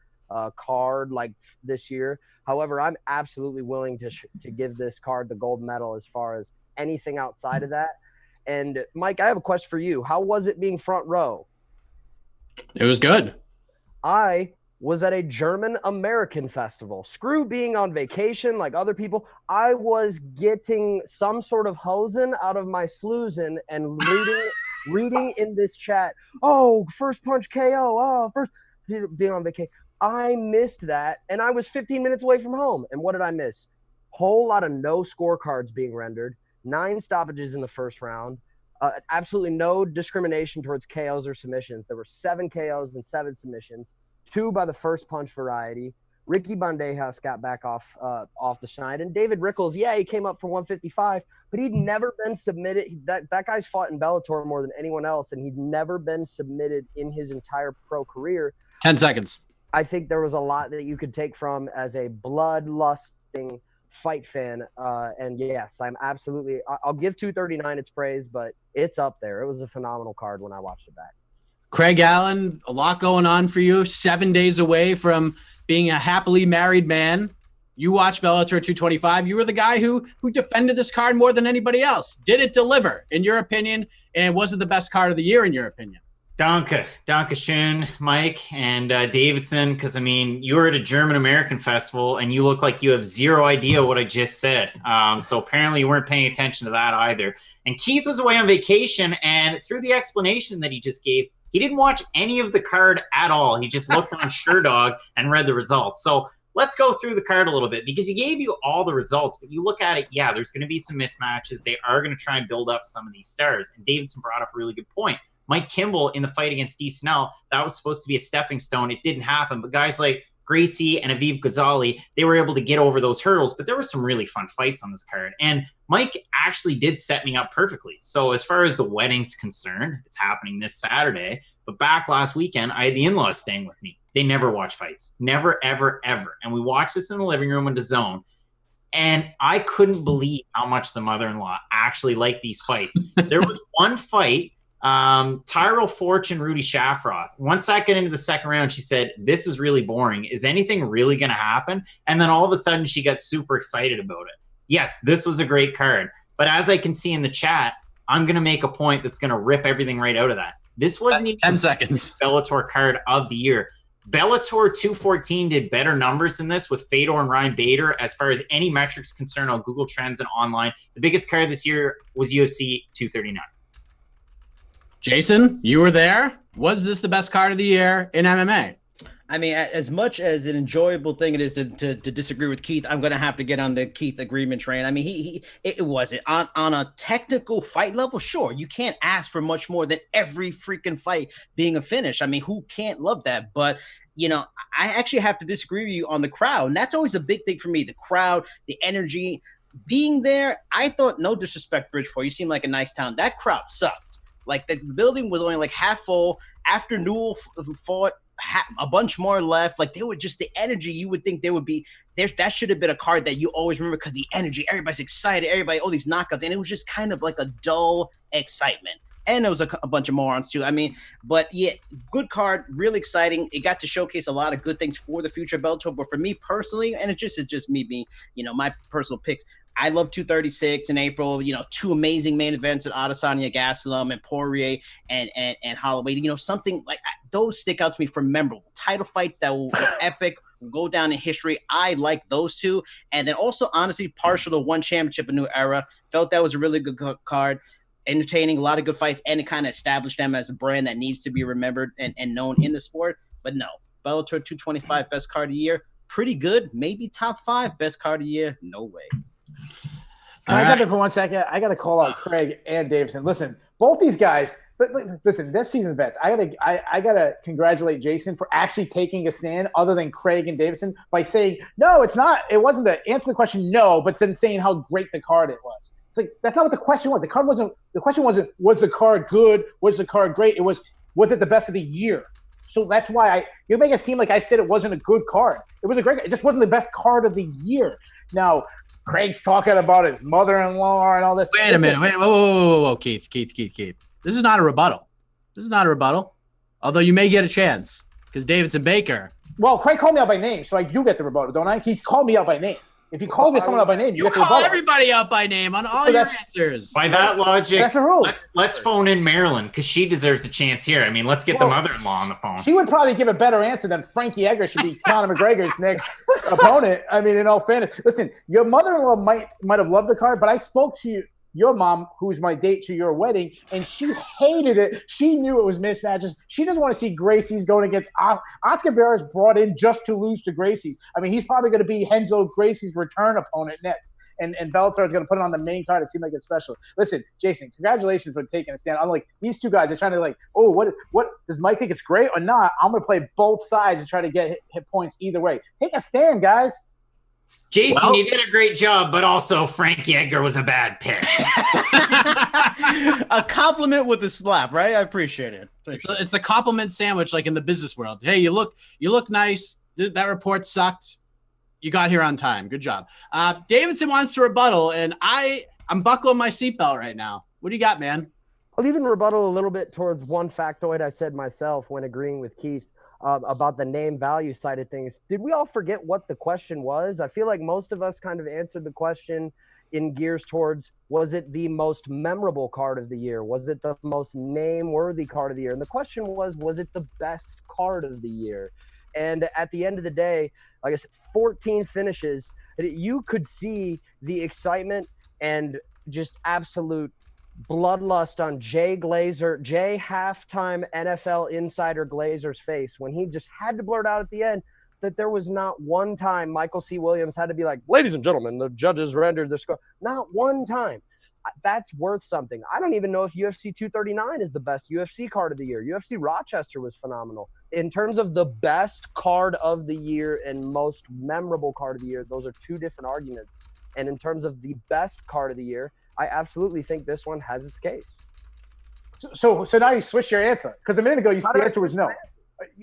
Speaker 3: card like this year. However, I'm absolutely willing to give this card the gold medal as far as anything outside of that. And Mike, I have a question for you. How was it being front row?
Speaker 1: It was good.
Speaker 3: I was at a German American festival. Screw being on vacation like other people. I was getting some sort of hosen out of my sluizen and reading in this chat, oh, first punch KO, oh, first being on vacation. I missed that, and I was 15 minutes away from home. And what did I miss? Whole lot of no scorecards being rendered, 9 stoppages in the first round, absolutely no discrimination towards KOs or submissions. There were 7 KOs and 7 submissions, 2 by the first punch variety. Ricky Bandejas got back off the schneid, and David Rickles, yeah, he came up for 155, but he'd never been submitted. That guy's fought in Bellator more than anyone else, and he'd never been submitted in his entire pro career.
Speaker 1: 10 seconds.
Speaker 3: I think there was a lot that you could take from as a bloodlusting fight fan. And yes, I'll give 239 its praise, but it's up there. It was a phenomenal card when I watched it back.
Speaker 1: Craig Allen, a lot going on for you. 7 days away from being a happily married man. You watched Bellator 225. You were the guy who defended this card more than anybody else. Did it deliver, in your opinion? And was it the best card of the year, in your opinion?
Speaker 4: Danke schön, Mike and Davidson, because, I mean, you were at a German-American festival, and you look like you have zero idea what I just said. So apparently you weren't paying attention to that either. And Keith was away on vacation, and through the explanation that he just gave, he didn't watch any of the card at all. He just looked on Sherdog and read the results. So let's go through the card a little bit, because he gave you all the results, but you look at it, yeah, there's going to be some mismatches. They are going to try and build up some of these stars. And Davidson brought up a really good point. Mike Kimball in the fight against D. Snell, that was supposed to be a stepping stone. It didn't happen. But guys like Gracie and Aviv Ghazali, they were able to get over those hurdles. But there were some really fun fights on this card. And Mike actually did set me up perfectly. So as far as the wedding's concerned, it's happening this Saturday. But back last weekend, I had the in-laws staying with me. They never watch fights. Never, ever, ever. And we watched this in the living room in DAZN. And I couldn't believe how much the mother-in-law actually liked these fights. There was one fight, Tyrell Fortune, Rudy Shafroth. Once I got into the second round, she said, this is really boring. Is anything really going to happen? And then all of a sudden she got super excited about it. Yes, this was a great card. But as I can see in the chat, I'm going to make a point that's going to rip everything right out of that. This wasn't even
Speaker 1: 10 seconds.
Speaker 4: Bellator card of the year. Bellator 214 did better numbers than this with Fedor and Ryan Bader as far as any metrics concerned on Google Trends and online. The biggest card this year was UFC 239.
Speaker 1: Jason, you were there. Was this the best card of the year in MMA?
Speaker 5: I mean, as much as an enjoyable thing it is to disagree with Keith, I'm going to have to get on the Keith agreement train. I mean, it wasn't on a technical fight level. Sure, you can't ask for much more than every freaking fight being a finish. I mean, who can't love that? But I actually have to disagree with you on the crowd, and that's always a big thing for me. The crowd, the energy, being there. I thought, no disrespect, Bridgeport, you seem like a nice town. That crowd sucked. Like the building was only like half full. After Newell fought, a bunch more left. Like they were just the energy. You would think there would be there's that should have been a card that you always remember because the energy, everybody's excited, everybody, all these knockouts, and it was just kind of like a dull excitement. And there was a bunch of morons too. I mean, but yeah, good card, really exciting. It got to showcase a lot of good things for the future of Bellator. But for me personally, and it's just me being, my personal picks. I love 236 in April. Two amazing main events at Adesanya Gastelum and Poirier and Holloway. Something like those stick out to me for memorable title fights that will epic, will go down in history. I like those two, and then also honestly partial to one championship, a new era. Felt that was a really good card. Entertaining, a lot of good fights, and it kind of established them as a brand that needs to be remembered and known in the sport. But no, Bellator 225 best card of the year, pretty good. Maybe top 5 best card of the year. No way.
Speaker 2: Can I jump in for 1 second? I got to call out Craig and Davison. Listen, both these guys. Listen, this season's bets. I gotta congratulate Jason for actually taking a stand, other than Craig and Davison, by saying no, it's not. It wasn't the answer the question no, but then saying how great the card it was. It's like that's not what the question was. The question wasn't was the card good? Was the card great? It was it the best of the year? So that's why you make it seem like I said it wasn't a good card. It was a great. It just wasn't the best card of the year. Now. Craig's talking about his mother-in-law and all this.
Speaker 1: Wait a minute. Wait, whoa, Keith. This is not a rebuttal. Although you may get a chance because Davidson Baker.
Speaker 2: Well, Craig called me out by name, so I do get the rebuttal, don't I? He's called me out by name. If you call someone out by name, you get the rebuttal.
Speaker 1: Call everybody out by name on all your answers.
Speaker 4: By that logic,
Speaker 2: that's the rules.
Speaker 4: Let's phone in Marilyn because she deserves a chance here. I mean, let's get the mother-in-law on the phone.
Speaker 2: She would probably give a better answer than Frankie Edgar should be Conor McGregor's next opponent. I mean, in all fairness, listen, your mother-in-law might have loved the card, but I spoke to your mom, who's my date to your wedding, and she hated it. She knew it was mismatches. She doesn't want to see Gracie's going against Oscar Vera's brought in just to lose to Gracie's. I mean, he's probably going to be Renzo Gracie's return opponent next. And Bellator is going to put it on the main card. It seemed like it's special. Listen, Jason, congratulations for taking a stand. I'm like, these two guys are trying to what does Mike think it's great or not? I'm going to play both sides and try to get hit points either way. Take a stand, guys.
Speaker 4: Jason, you did a great job, but also Frankie Edgar was a bad pick.
Speaker 5: A compliment with a slap, right? I appreciate it.
Speaker 1: It's a compliment sandwich, like in the business world. Hey, you look nice. That report sucked. You got here on time. Good job. Davidson wants to rebuttal, and I'm buckling my seatbelt right now. What do you got, man?
Speaker 3: I'll even rebuttal a little bit towards one factoid I said myself when agreeing with Keith. About the name value side of things. Did we all forget what the question was? I feel like most of us kind of answered the question in gears towards, was it the most memorable card of the year? Was it the most name-worthy card of the year? And the question was it the best card of the year? And at the end of the day, like I said, 14 finishes. You could see the excitement and just absolute bloodlust on Jay halftime NFL insider Glazer's face when he just had to blurt out at the end that there was not one time Michael C. Williams had to be like, ladies and gentlemen, the judges rendered the score. Not one time. That's worth something. I don't even know if UFC 239 is the best UFC card of the year. UFC Rochester was phenomenal. In terms of the best card of the year and most memorable card of the year, those are two different arguments. And in terms of the best card of the year, I absolutely think this one has its case.
Speaker 2: So now you switched your answer because a minute ago the answer was no.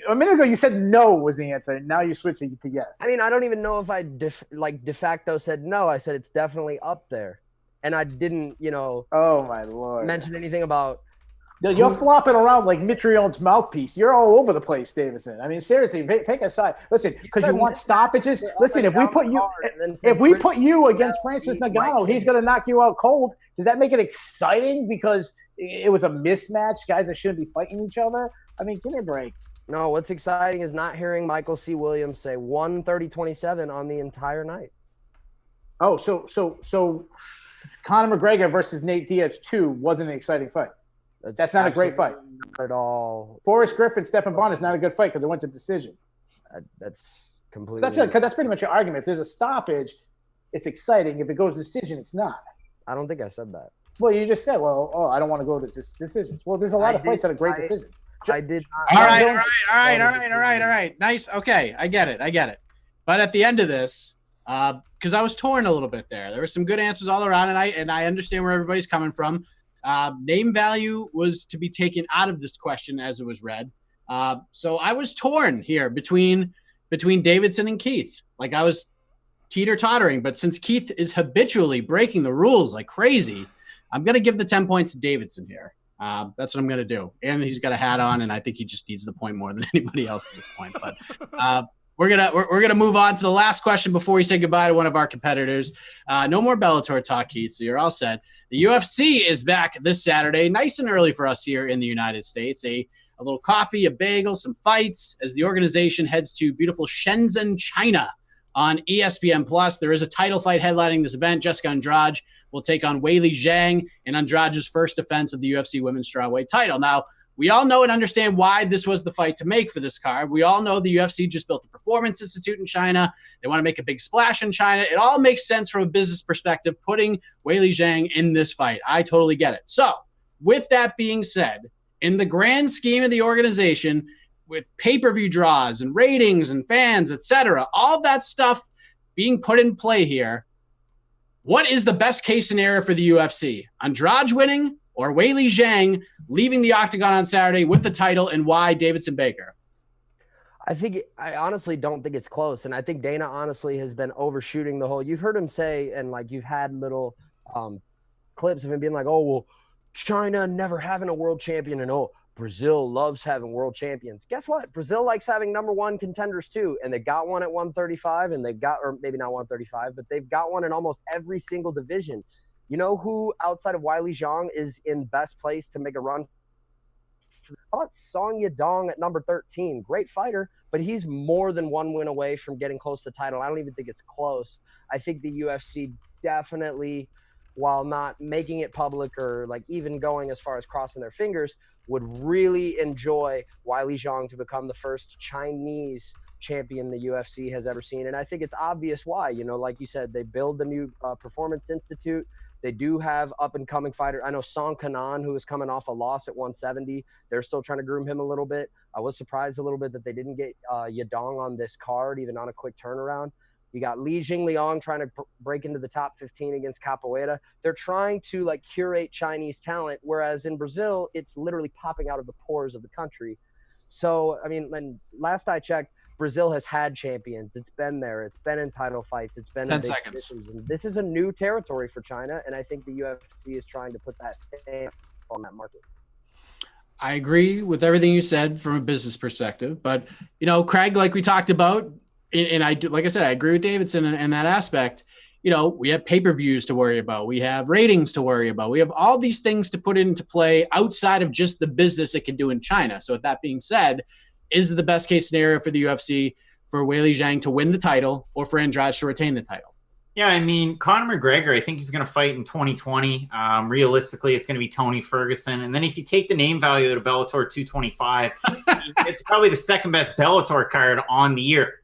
Speaker 2: A minute ago you said no was the answer. Now you switched it to yes.
Speaker 3: I mean, I don't even know if I de facto said no. I said it's definitely up there, and I didn't,
Speaker 2: Oh my Lord!
Speaker 3: mention anything about.
Speaker 2: You're flopping around like Mitrione's mouthpiece. You're all over the place, Davison. I mean, seriously, take a side. Listen, because you want stoppages. Listen, if we put you against Francis Ngannou, he's going to knock you out cold. Does that make it exciting because it was a mismatch, guys that shouldn't be fighting each other? I mean, give me a break.
Speaker 3: No, what's exciting is not hearing Michael C. Williams say 130-27 on the entire night.
Speaker 2: Oh, so Conor McGregor versus Nate Diaz 2 wasn't an exciting fight. That's not a great fight
Speaker 3: at all.
Speaker 2: Forrest Griffin, Stephan Bonnar is not a good fight because it went to decision.
Speaker 3: That's completely.
Speaker 2: That's pretty much your argument. If there's a stoppage, it's exciting. If it goes decision, it's not.
Speaker 3: I don't think I said that.
Speaker 2: Well, you just said, I don't want to go to decisions. Well, there's a lot of fights that are great decisions.
Speaker 3: I did.
Speaker 1: All right. Nice. Okay, I get it. But at the end of this, because I was torn a little bit there. There were some good answers all around, and I understand where everybody's coming from. Name value was to be taken out of this question as it was read. So I was torn here between Davidson and Keith. Like I was teeter-tottering, but since Keith is habitually breaking the rules like crazy, I'm going to give the 10 points to Davidson here. That's what I'm going to do. And he's got a hat on, and I think he just needs the point more than anybody else at this point. But we're gonna move on to the last question before we say goodbye to one of our competitors. No more Bellator talk, Keith, so you're all set. The UFC is back this Saturday, nice and early for us here in the United States. A little coffee, a bagel, some fights as the organization heads to beautiful Shenzhen, China on ESPN+. There is a title fight headlining this event. Jessica Andrade will take on Weili Zhang in Andrade's first defense of the UFC Women's Strawweight title. Now, we all know and understand why this was the fight to make for this card. We all know the UFC just built the Performance Institute in China. They want to make a big splash in China. It all makes sense from a business perspective, putting Weili Zhang in this fight. I totally get it. So, with that being said, in the grand scheme of the organization, with pay-per-view draws and ratings and fans, etc., all that stuff being put in play here, what is the best case scenario for the UFC? Andrade winning or Weili Zhang leaving the octagon on Saturday with the title, and why Davidson Baker?
Speaker 3: I honestly don't think it's close. And I think Dana honestly has been overshooting the whole, you've heard him say, and like you've had little clips of him being like, oh, well, China never having a world champion, and Brazil loves having world champions. Guess what? Brazil likes having number one contenders too. And they got one at 135, and or maybe not 135, but they've got one in almost every single division. You know who outside of Weili Zhang is in best place to make a run? How about Song Yadong at number 13? Great fighter, but he's more than one win away from getting close to the title. I don't even think it's close. I think the UFC definitely, while not making it public or like even going as far as crossing their fingers, would really enjoy Weili Zhang to become the first Chinese champion the UFC has ever seen. And I think it's obvious why. You know, like you said, they build the new Performance Institute. They do have up-and-coming fighter. I know Song Kanan, who is coming off a loss at 170. They're still trying to groom him a little bit. I was surprised a little bit that they didn't get Yadong on this card, even on a quick turnaround. You got Li Jingliang trying to break into the top 15 against Capoeira. They're trying to like curate Chinese talent, whereas in Brazil, it's literally popping out of the pores of the country. So, I mean, last I checked, Brazil has had champions. It's been there. It's been in title fights. It's been
Speaker 1: 10
Speaker 3: in big
Speaker 1: seconds.
Speaker 3: positions. This is a new territory for China, and I think the UFC is trying to put that stamp on that market.
Speaker 1: I agree with everything you said from a business perspective, but you know, Craig, like we talked about, and I do, like I said, I agree with Davidson in that aspect. You know, we have pay-per-views to worry about. We have ratings to worry about. We have all these things to put into play outside of just the business it can do in China. So with that being said, is the best case scenario for the UFC for Weili Zhang to win the title or for Andrade to retain the title?
Speaker 4: Yeah, I mean, Conor McGregor, I think he's going to fight in 2020. Realistically, it's going to be Tony Ferguson. And then if you take the name value at Bellator 225, it's probably the second best Bellator card on the year.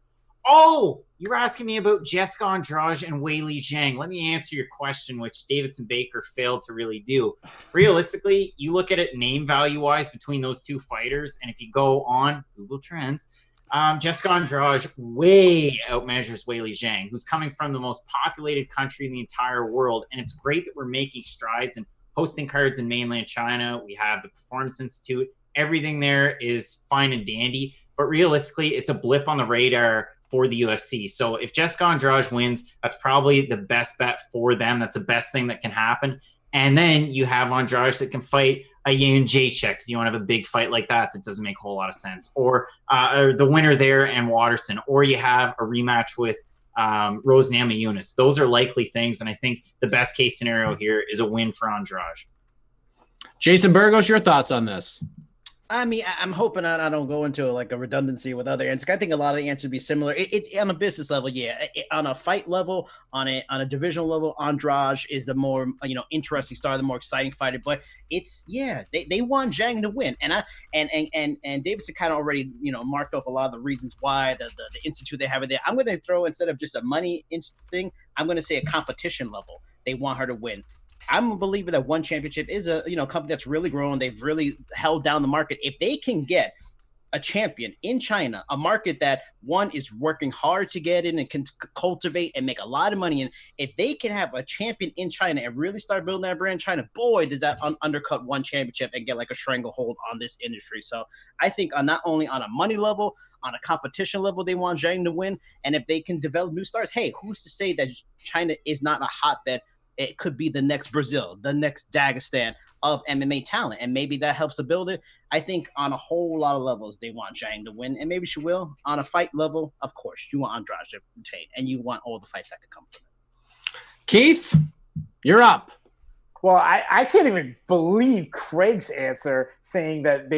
Speaker 4: Oh, you're asking me about Jessica Andrade and Weili Zhang. Let me answer your question, which Davidson Baker failed to really do. Realistically, you look at it name value-wise between those two fighters, and if you go on Google Trends, Jessica Andrade way outmeasures Weili Zhang, who's coming from the most populated country in the entire world. And it's great that we're making strides and hosting cards in mainland China. We have the Performance Institute. Everything there is fine and dandy. But realistically, it's a blip on the radar for the UFC. So if Jessica Andrade wins, that's probably the best bet for them. That's the best thing that can happen. And then you have Andrade that can fight a Jan Jacek if you want to have a big fight like that. That doesn't make a whole lot of sense. Or the winner there and Watterson. Or you have a rematch with Rose Namajunas. Those are likely things. And I think the best case scenario here is a win for Andrade.
Speaker 1: Jason Burgos, your thoughts on this?
Speaker 5: I mean, I'm hoping I don't go into like a redundancy with other answers. I think a lot of the answers would be similar. It's on a business level, yeah. On a fight level, on a divisional level, Andrade is the more interesting star, the more exciting fighter. But it's they want Zhang to win, and Davidson kind of already marked off a lot of the reasons why the institute they have it there. I'm going to throw, instead of just a money thing, I'm going to say a competition level. They want her to win. I'm a believer that One Championship is a company that's really grown. They've really held down the market. If they can get a champion in China, a market that one is working hard to get in and can cultivate and make a lot of money in, if they can have a champion in China and really start building that brand in China, boy, does that undercut One Championship and get like a stranglehold on this industry. So I think not only on a money level, on a competition level, they want Zhang to win. And if they can develop new stars, hey, who's to say that China is not a hotbed? It could be the next Brazil, the next Dagestan of MMA talent. And maybe that helps to build it. I think on a whole lot of levels, they want Zhang to win. And maybe she will. On a fight level, of course, you want Andrade to retain. And you want all the fights that could come from it.
Speaker 1: Keith, you're up.
Speaker 2: Well, I can't even believe Craig's answer saying that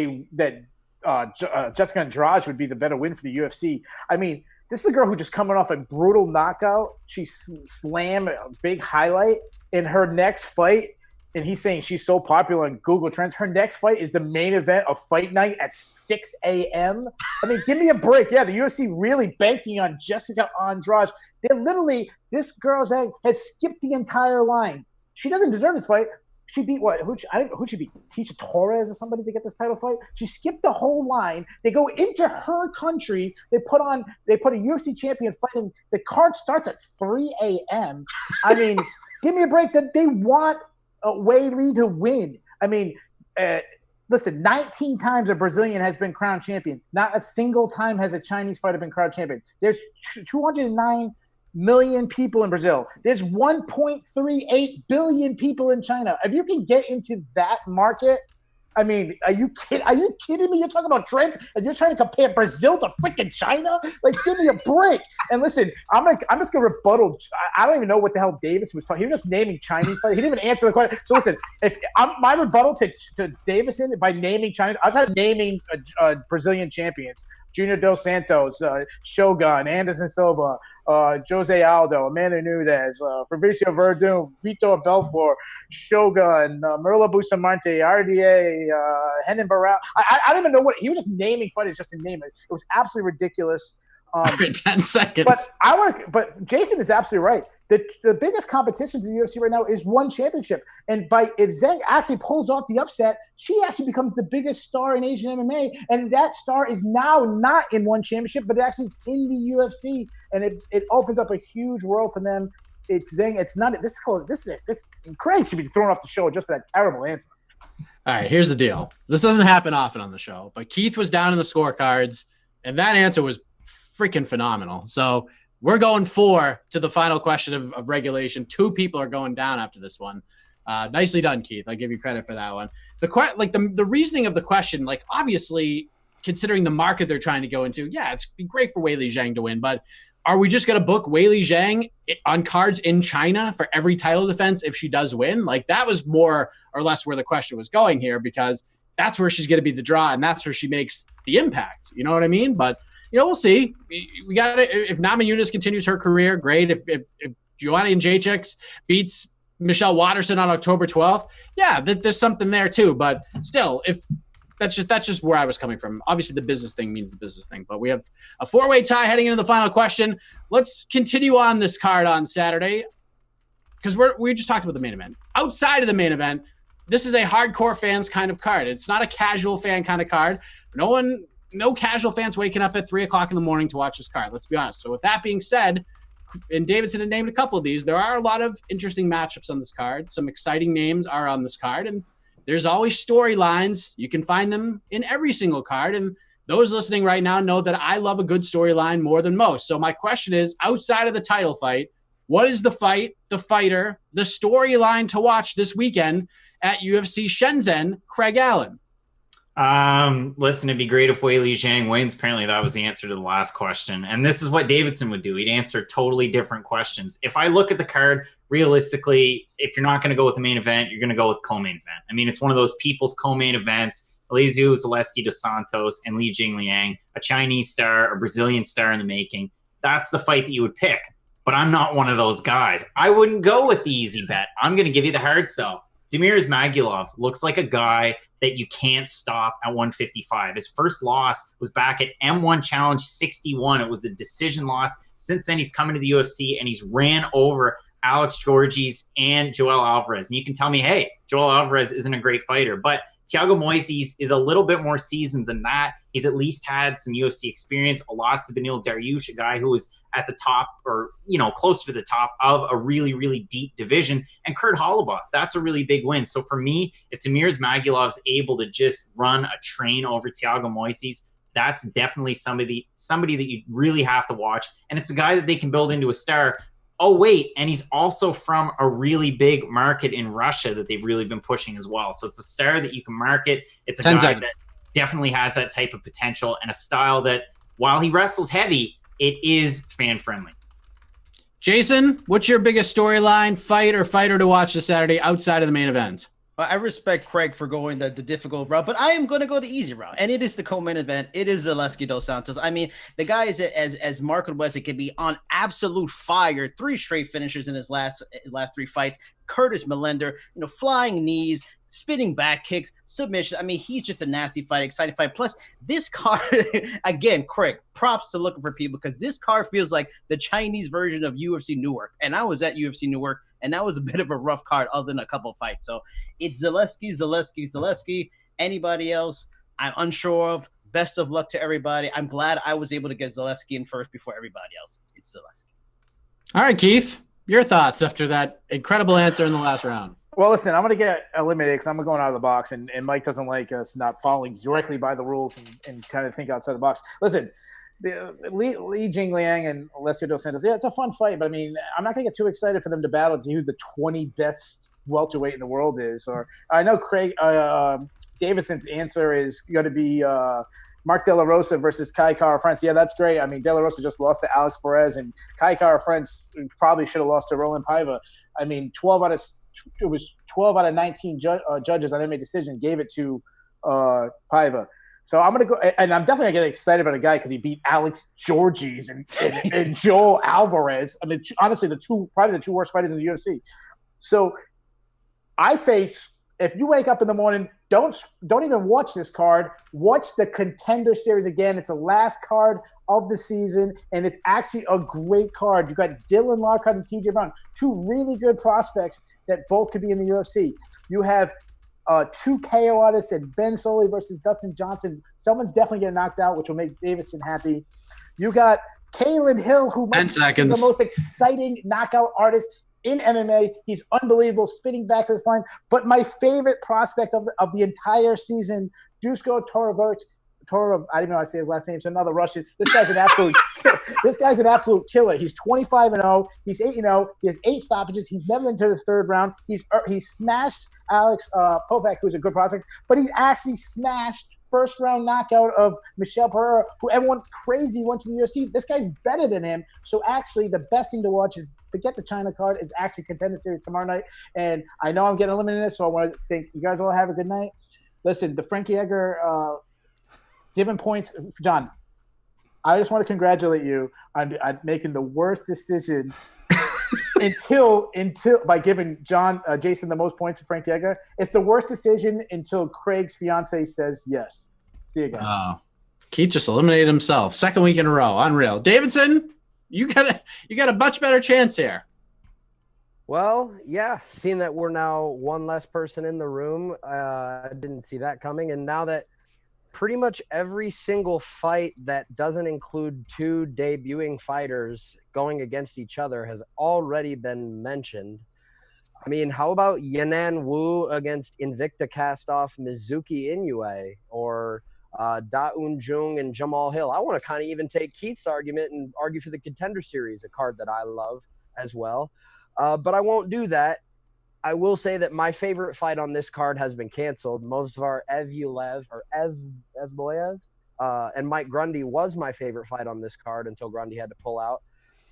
Speaker 2: Jessica Andrade would be the better win for the UFC. I mean, this is a girl who just coming off a brutal knockout. She slammed a big highlight in her next fight. And he's saying she's so popular on Google Trends. Her next fight is the main event of Fight Night at 6 a.m. I mean, give me a break. Yeah, the UFC really banking on Jessica Andrade. They're literally, this girl's has skipped the entire line. She doesn't deserve this fight. She beat what? Who'd she beat? Tecia Torres or somebody to get this title fight? She skipped the whole line. They go into her country. They put a UFC champion fighting. The card starts at 3 a.m. I mean, give me a break. That they want Wei Li to win. I mean, listen, 19 times a Brazilian has been crowned champion. Not a single time has a Chinese fighter been crowned champion. There's 209 million people in Brazil. There's 1.38 billion people in China. If you can get into that market, I mean, are you kidding me? You're talking about trends and you're trying to compare Brazil to freaking China? Like, give me a break. And listen, I'm just gonna rebuttal. I don't even know what the hell Davis was talking. He was just naming Chinese players. He didn't even answer the question. So listen, if my rebuttal to Davison by naming Chinese, I was naming Brazilian champions. Junior Dos Santos, Shogun, Anderson Silva, Jose Aldo, Amanda Nunes, Fabricio Verdun, Vitor Belfort, Shogun, Murla Bustamante, RDA, Henan Barral. I don't even know what – he was just naming fighters just to name it. It was absolutely ridiculous.
Speaker 1: 10 seconds.
Speaker 2: But Jason is absolutely right. The biggest competition for the UFC right now is One Championship. And if Zhang actually pulls off the upset, she actually becomes the biggest star in Asian MMA. And that star is now not in One Championship, but it actually is in the UFC. And it opens up a huge world for them. It's Zhang. It's not. This Craig should be thrown off the show just for that terrible answer.
Speaker 1: All right, here's the deal. This doesn't happen often on the show, but Keith was down in the scorecards, and that answer was freaking phenomenal. So we're going 4 to the final question of regulation. 2 people are going down after this one. Nicely done, Keith. I give you credit for that one. The reasoning of the question, like, obviously, considering the market they're trying to go into, yeah, it's great for Wei Li Zhang to win, but are we just going to book Wei Li Zhang on cards in China for every title defense if she does win? Like, that was more or less where the question was going here, because that's where she's going to be the draw, and that's where she makes the impact. You know what I mean? But we'll see. We got it. If Namajunas continues her career, great. If Joanna Jędrzejczyk beats Michelle Watterson on October 12th, yeah, there's something there too. But still, if that's just where I was coming from. Obviously, the business thing means the business thing. But we have a 4-way tie heading into the final question. Let's continue on this card on Saturday, because we just talked about the main event. Outside of the main event, this is a hardcore fans kind of card. It's not a casual fan kind of card. No casual fans waking up at 3 o'clock in the morning to watch this card. Let's be honest. So with that being said, and Davidson had named a couple of these, there are a lot of interesting matchups on this card. Some exciting names are on this card, and there's always storylines. You can find them in every single card, and those listening right now know that I love a good storyline more than most. So my question is, outside of the title fight, what is the fight, the fighter, the storyline to watch this weekend at UFC Shenzhen? Craig Allen.
Speaker 4: Listen, it'd be great if Wei Li Zhang wins. Apparently that was the answer to the last question. And this is what Davidson would do. He'd answer totally different questions. If I look at the card, realistically, if you're not going to go with the main event, you're going to go with co-main event. I mean, it's one of those people's co-main events. Elizeu Zaleski dos Santos and Li Jingliang, a Chinese star, a Brazilian star in the making. That's the fight that you would pick. But I'm not one of those guys. I wouldn't go with the easy bet. I'm going to give you the hard sell. Damir Ismagulov looks like a guy that you can't stop at 155. His first loss was back at M1 Challenge 61. It was a decision loss. Since then, he's come into the UFC and he's ran over Alex Georges and Joel Alvarez. And you can tell me, hey, Joel Alvarez isn't a great fighter, but Thiago Moises is a little bit more seasoned than that. He's at least had some UFC experience, a loss to Beneil Dariush, a guy who was at the top or, closer to the top of a really, really deep division. And Kurt Hollabaugh, that's a really big win. So for me, if Damir Ismagulov's able to just run a train over Thiago Moises, that's definitely somebody that you really have to watch. And it's a guy that they can build into a star. Oh, wait, and he's also from a really big market in Russia that they've really been pushing as well. So it's a star that you can market. It's a guy that definitely has that type of potential and a style that, while he wrestles heavy, it is fan-friendly.
Speaker 1: Jason, what's your biggest storyline, fight, or fighter to watch this Saturday outside of the main event?
Speaker 5: I respect Craig for going the difficult route, but I am going to go the easy route, and it is the co-main event. It is Zaleski dos Santos. I mean, the guy is as marketable as it can be, on absolute fire. 3 straight finishers in his last 3 fights. Curtis Millender, flying knees, spinning back kicks, submission. I mean, he's just a nasty fight, exciting fight. Plus, this card, again, Craig, props to looking for people, because this card feels like the Chinese version of UFC Newark. And I was at UFC Newark, and that was a bit of a rough card other than a couple of fights. So it's Zaleski. Anybody else, I'm unsure of. Best of luck to everybody. I'm glad I was able to get Zaleski in first before everybody else. It's Zaleski.
Speaker 1: All right, Keith, your thoughts after that incredible answer in the last round?
Speaker 2: Well, listen, I'm going to get eliminated because I'm going out of the box, and Mike doesn't like us not following directly by the rules and kind of think outside the box. Listen, Li Jingliang and Alessio Dos Santos, yeah, it's a fun fight, but I mean, I'm not going to get too excited for them to battle to see who the 20 best welterweight in the world is. Or I know Craig Davidson's answer is going to be Mark De La Rosa versus Kai Kara-France. Yeah, that's great. I mean, De La Rosa just lost to Alex Perez, and Kai Kara-France probably should have lost to Roland Paiva. I mean, 12 out of 19 judges on MMA decision gave it to Paiva. So I'm going to go, and I'm definitely going to get excited about a guy because he beat Alex Georges and Joel Alvarez. I mean, honestly, probably the 2 worst fighters in the UFC. So I say, if you wake up in the morning, don't even watch this card. Watch the Contender Series again. It's the last card of the season, and it's actually a great card. You got Dylan Lockhart and TJ Brown, 2 really good prospects that both could be in the UFC. You have 2 KO artists and Ben Soley versus Dustin Johnson. Someone's definitely getting knocked out, which will make Davidson happy. You got Kalen Hill, who might be the most exciting knockout artist in MMA. He's unbelievable, spinning back to the line. But my favorite prospect of the entire season, Dusko Torovic. I didn't know how to say his last name. It's another Russian. This guy's an absolute killer. He's 25-0. He's 8-0. He has 8 stoppages. He's never into the 3rd round. He's smashed Alex Popek, who's a good prospect, but he's actually smashed first-round knockout of Michel Pereira, who everyone crazy went to the UFC. This guy's better than him. So actually, the best thing to watch is, forget the China card, is actually Contender Series tomorrow night. And I know I'm getting eliminated, so I want to thank you guys all. Have a good night. Listen, the Frankie Edgar giving points, John, I just want to congratulate you on making the worst decision until by giving Jason the most points for Frankie Edgar. It's the worst decision until Craig's fiance says yes. See you guys.
Speaker 1: Oh, Keith just eliminated himself. 2nd week in a row. Unreal. Davidson, you got a much better chance here.
Speaker 3: Well, yeah, seeing that we're now 1 less person in the room, I didn't see that coming. And now that pretty much every single fight that doesn't include 2 debuting fighters going against each other has already been mentioned. I mean, how about Yanan Wu against Invicta cast-off Mizuki Inoue, or Da Un Jung and Jamal Hill? I want to kind of even take Keith's argument and argue for the Contender Series, a card that I love as well. But I won't do that. I will say that my favorite fight on this card has been canceled. Movsar Evloev and Mike Grundy was my favorite fight on this card until Grundy had to pull out.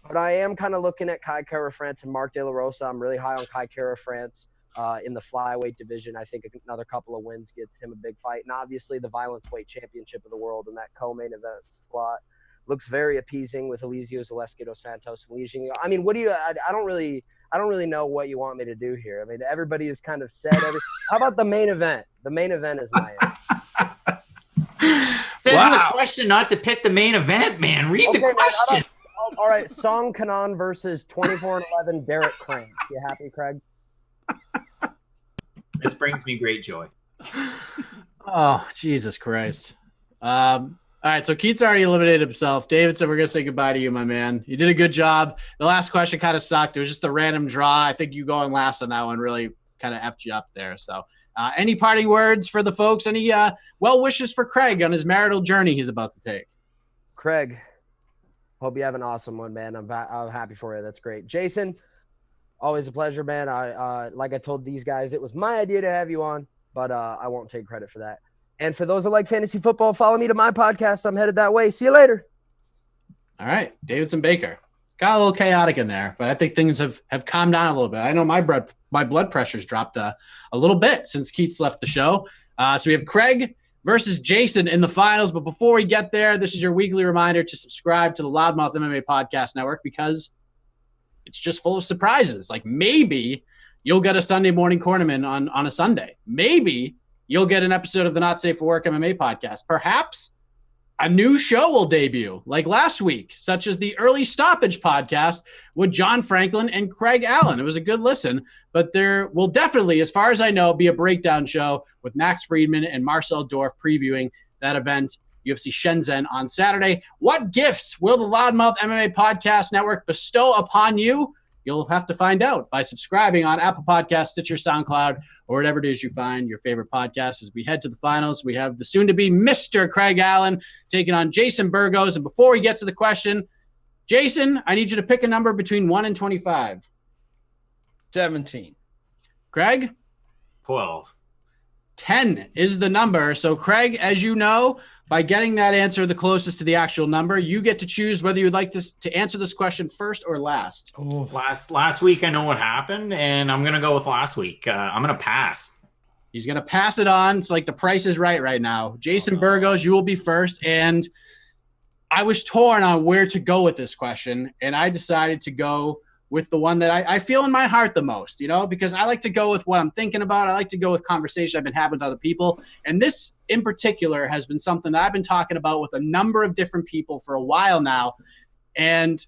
Speaker 3: But I am kind of looking at Kai Kara-France and Mark De La Rosa. I'm really high on Kai Kara-France. in the flyweight division. I think another couple of wins gets him a big fight. And obviously the violence weight championship of the world in that co-main event slot looks very appeasing with Eliseo Zaleski dos Santos and Li Jingliang. I mean, what do you? I don't really know what you want me to do here. I mean, everybody has kind of said everything. How about the main event? The main event is my end.
Speaker 4: Says in the question not to pick the main event, man. Read the question.
Speaker 3: Man, all right, Song Kanan versus 24-11 Derek Crane. You happy, Craig?
Speaker 4: This brings me great joy.
Speaker 1: Oh, Jesus Christ. All right, so Keith's already eliminated himself. Davidson, we're going to say goodbye to you, my man. You did a good job. The last question kind of sucked. It was just a random draw. I think you going last on that one really kind of effed you up there. So any parting words for the folks? Any well wishes for Craig on his marital journey he's about to take?
Speaker 3: Craig, hope you have an awesome one, man. I'm happy for you. That's great. Jason, always a pleasure, man. Like I told these guys, it was my idea to have you on, but I won't take credit for that. And for those that like fantasy football, follow me to my podcast. I'm headed that way. See you later.
Speaker 1: All right, Davidson Baker. Got a little chaotic in there, but I think things have calmed down a little bit. I know my blood pressure's dropped a little bit since Keith's left the show. So we have Craig versus Jason in the finals. But before we get there, this is your weekly reminder to subscribe to the Loudmouth MMA Podcast Network because it's just full of surprises. Like maybe you'll get a Sunday morning cornerman on a Sunday. Maybe you'll get an episode of the Not Safe for Work MMA podcast. Perhaps a new show will debut like last week, such as the Early Stoppage podcast with John Franklin and Craig Allen. It was a good listen, but there will definitely, as far as I know, be a breakdown show with Max Friedman and Marcel Dorff previewing that event, UFC Shenzhen, on Saturday. What gifts will the Loudmouth MMA Podcast Network bestow upon you? You'll have to find out by subscribing on Apple Podcasts, Stitcher, SoundCloud, or whatever it is you find your favorite podcast. As we head to the finals, we have the soon-to-be Mr. Craig Allen taking on Jason Burgos. And before we get to the question, Jason, I need you to pick a number between 1 and 25.
Speaker 5: 17.
Speaker 1: Craig?
Speaker 4: 12.
Speaker 1: 10 is the number. So, Craig, as you know, by getting that answer the closest to the actual number, you get to choose whether you'd like this to answer this question first or last.
Speaker 4: Oh. Last week, I know what happened, and I'm going to go with last week. I'm going to pass.
Speaker 1: He's going to pass it on. It's like the price is right now. Jason Burgos, you will be first. And I was torn on where to go with this question, and I decided to go with the one that I feel in my heart the most, because I like to go with what I'm thinking about. I like to go with conversation I've been having with other people. And this in particular has been something that I've been talking about with a number of different people for a while now. And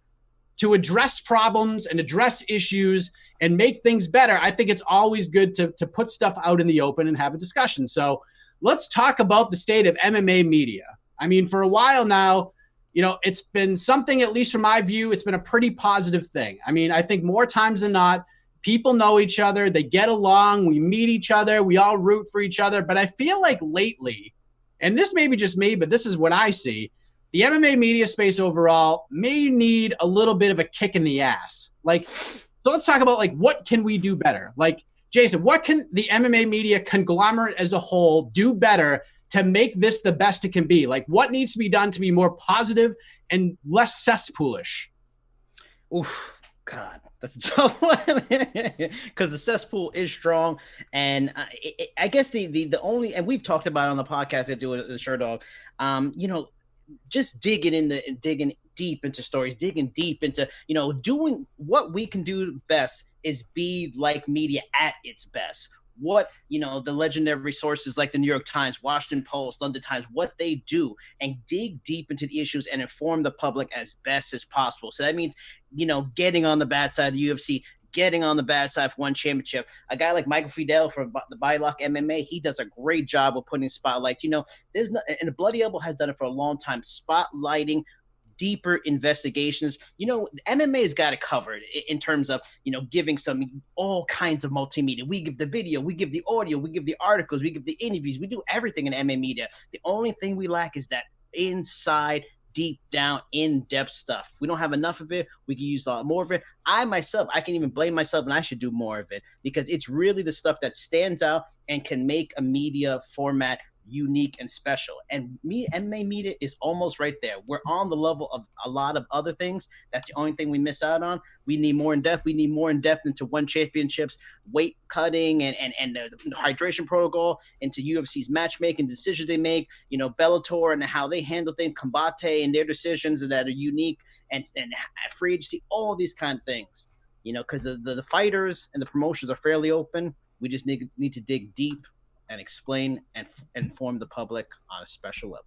Speaker 1: to address problems and address issues and make things better, I think it's always good to put stuff out in the open and have a discussion. So let's talk about the state of MMA media. I mean, for a while now, it's been something, at least from my view, it's been a pretty positive thing. I mean, I think more times than not, people know each other, they get along, we meet each other, we all root for each other. But I feel like lately, and this may be just me, but this is what I see, the MMA media space overall may need a little bit of a kick in the ass. So let's talk about what can we do better? Jason, what can the MMA media conglomerate as a whole do better to make this the best it can be? What needs to be done to be more positive and less cesspoolish?
Speaker 5: Oof, God, that's a tough one because the cesspool is strong. And I guess the only, and we've talked about it on the podcast I do with the Sherdog, just digging deep into stories, digging deep into, doing what we can do best is be like media at its best. What, the legendary sources like the New York Times, Washington Post, London Times, what they do and dig deep into the issues and inform the public as best as possible. So that means, getting on the bad side of the UFC, getting on the bad side for one championship. A guy like Michael Fidel from the Bylock MMA, he does a great and the Bloody Elbow has done it for a long time, spotlighting deeper investigations. MMA's got it covered in terms of, giving all kinds of multimedia. We give the video, we give the audio, we give the articles, we give the interviews, we do everything in MMA media. The only thing we lack is that inside, deep down, in-depth stuff. We don't have enough of it. We can use a lot more of it. I can even blame myself, and I should do more of it because it's really the stuff that stands out and can make a media format unique, and special. And MMA media is almost right there. We're on the level of a lot of other things. That's the only thing we miss out on. We need more in depth. We need more in depth into one championships, weight cutting, and the hydration protocol, into UFC's matchmaking decisions they make. Bellator and how they handle things, Combate and their decisions that are unique, and free agency, all of these kind of things. Because the fighters and the promotions are fairly open. We just need to dig deep and explain and inform the public on a special level.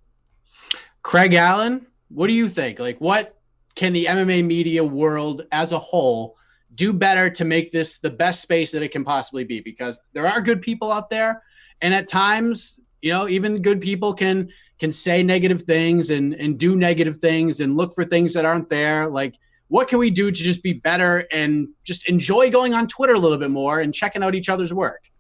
Speaker 1: Craig Allen, what do you think? Like, what can the MMA media world as a whole do better to make this the best space that it can possibly be? Because there are good people out there, and at times, even good people can say negative things and do negative things and look for things that aren't there. Like, what can we do to just be better and just enjoy going on Twitter a little bit more and checking out each other's work?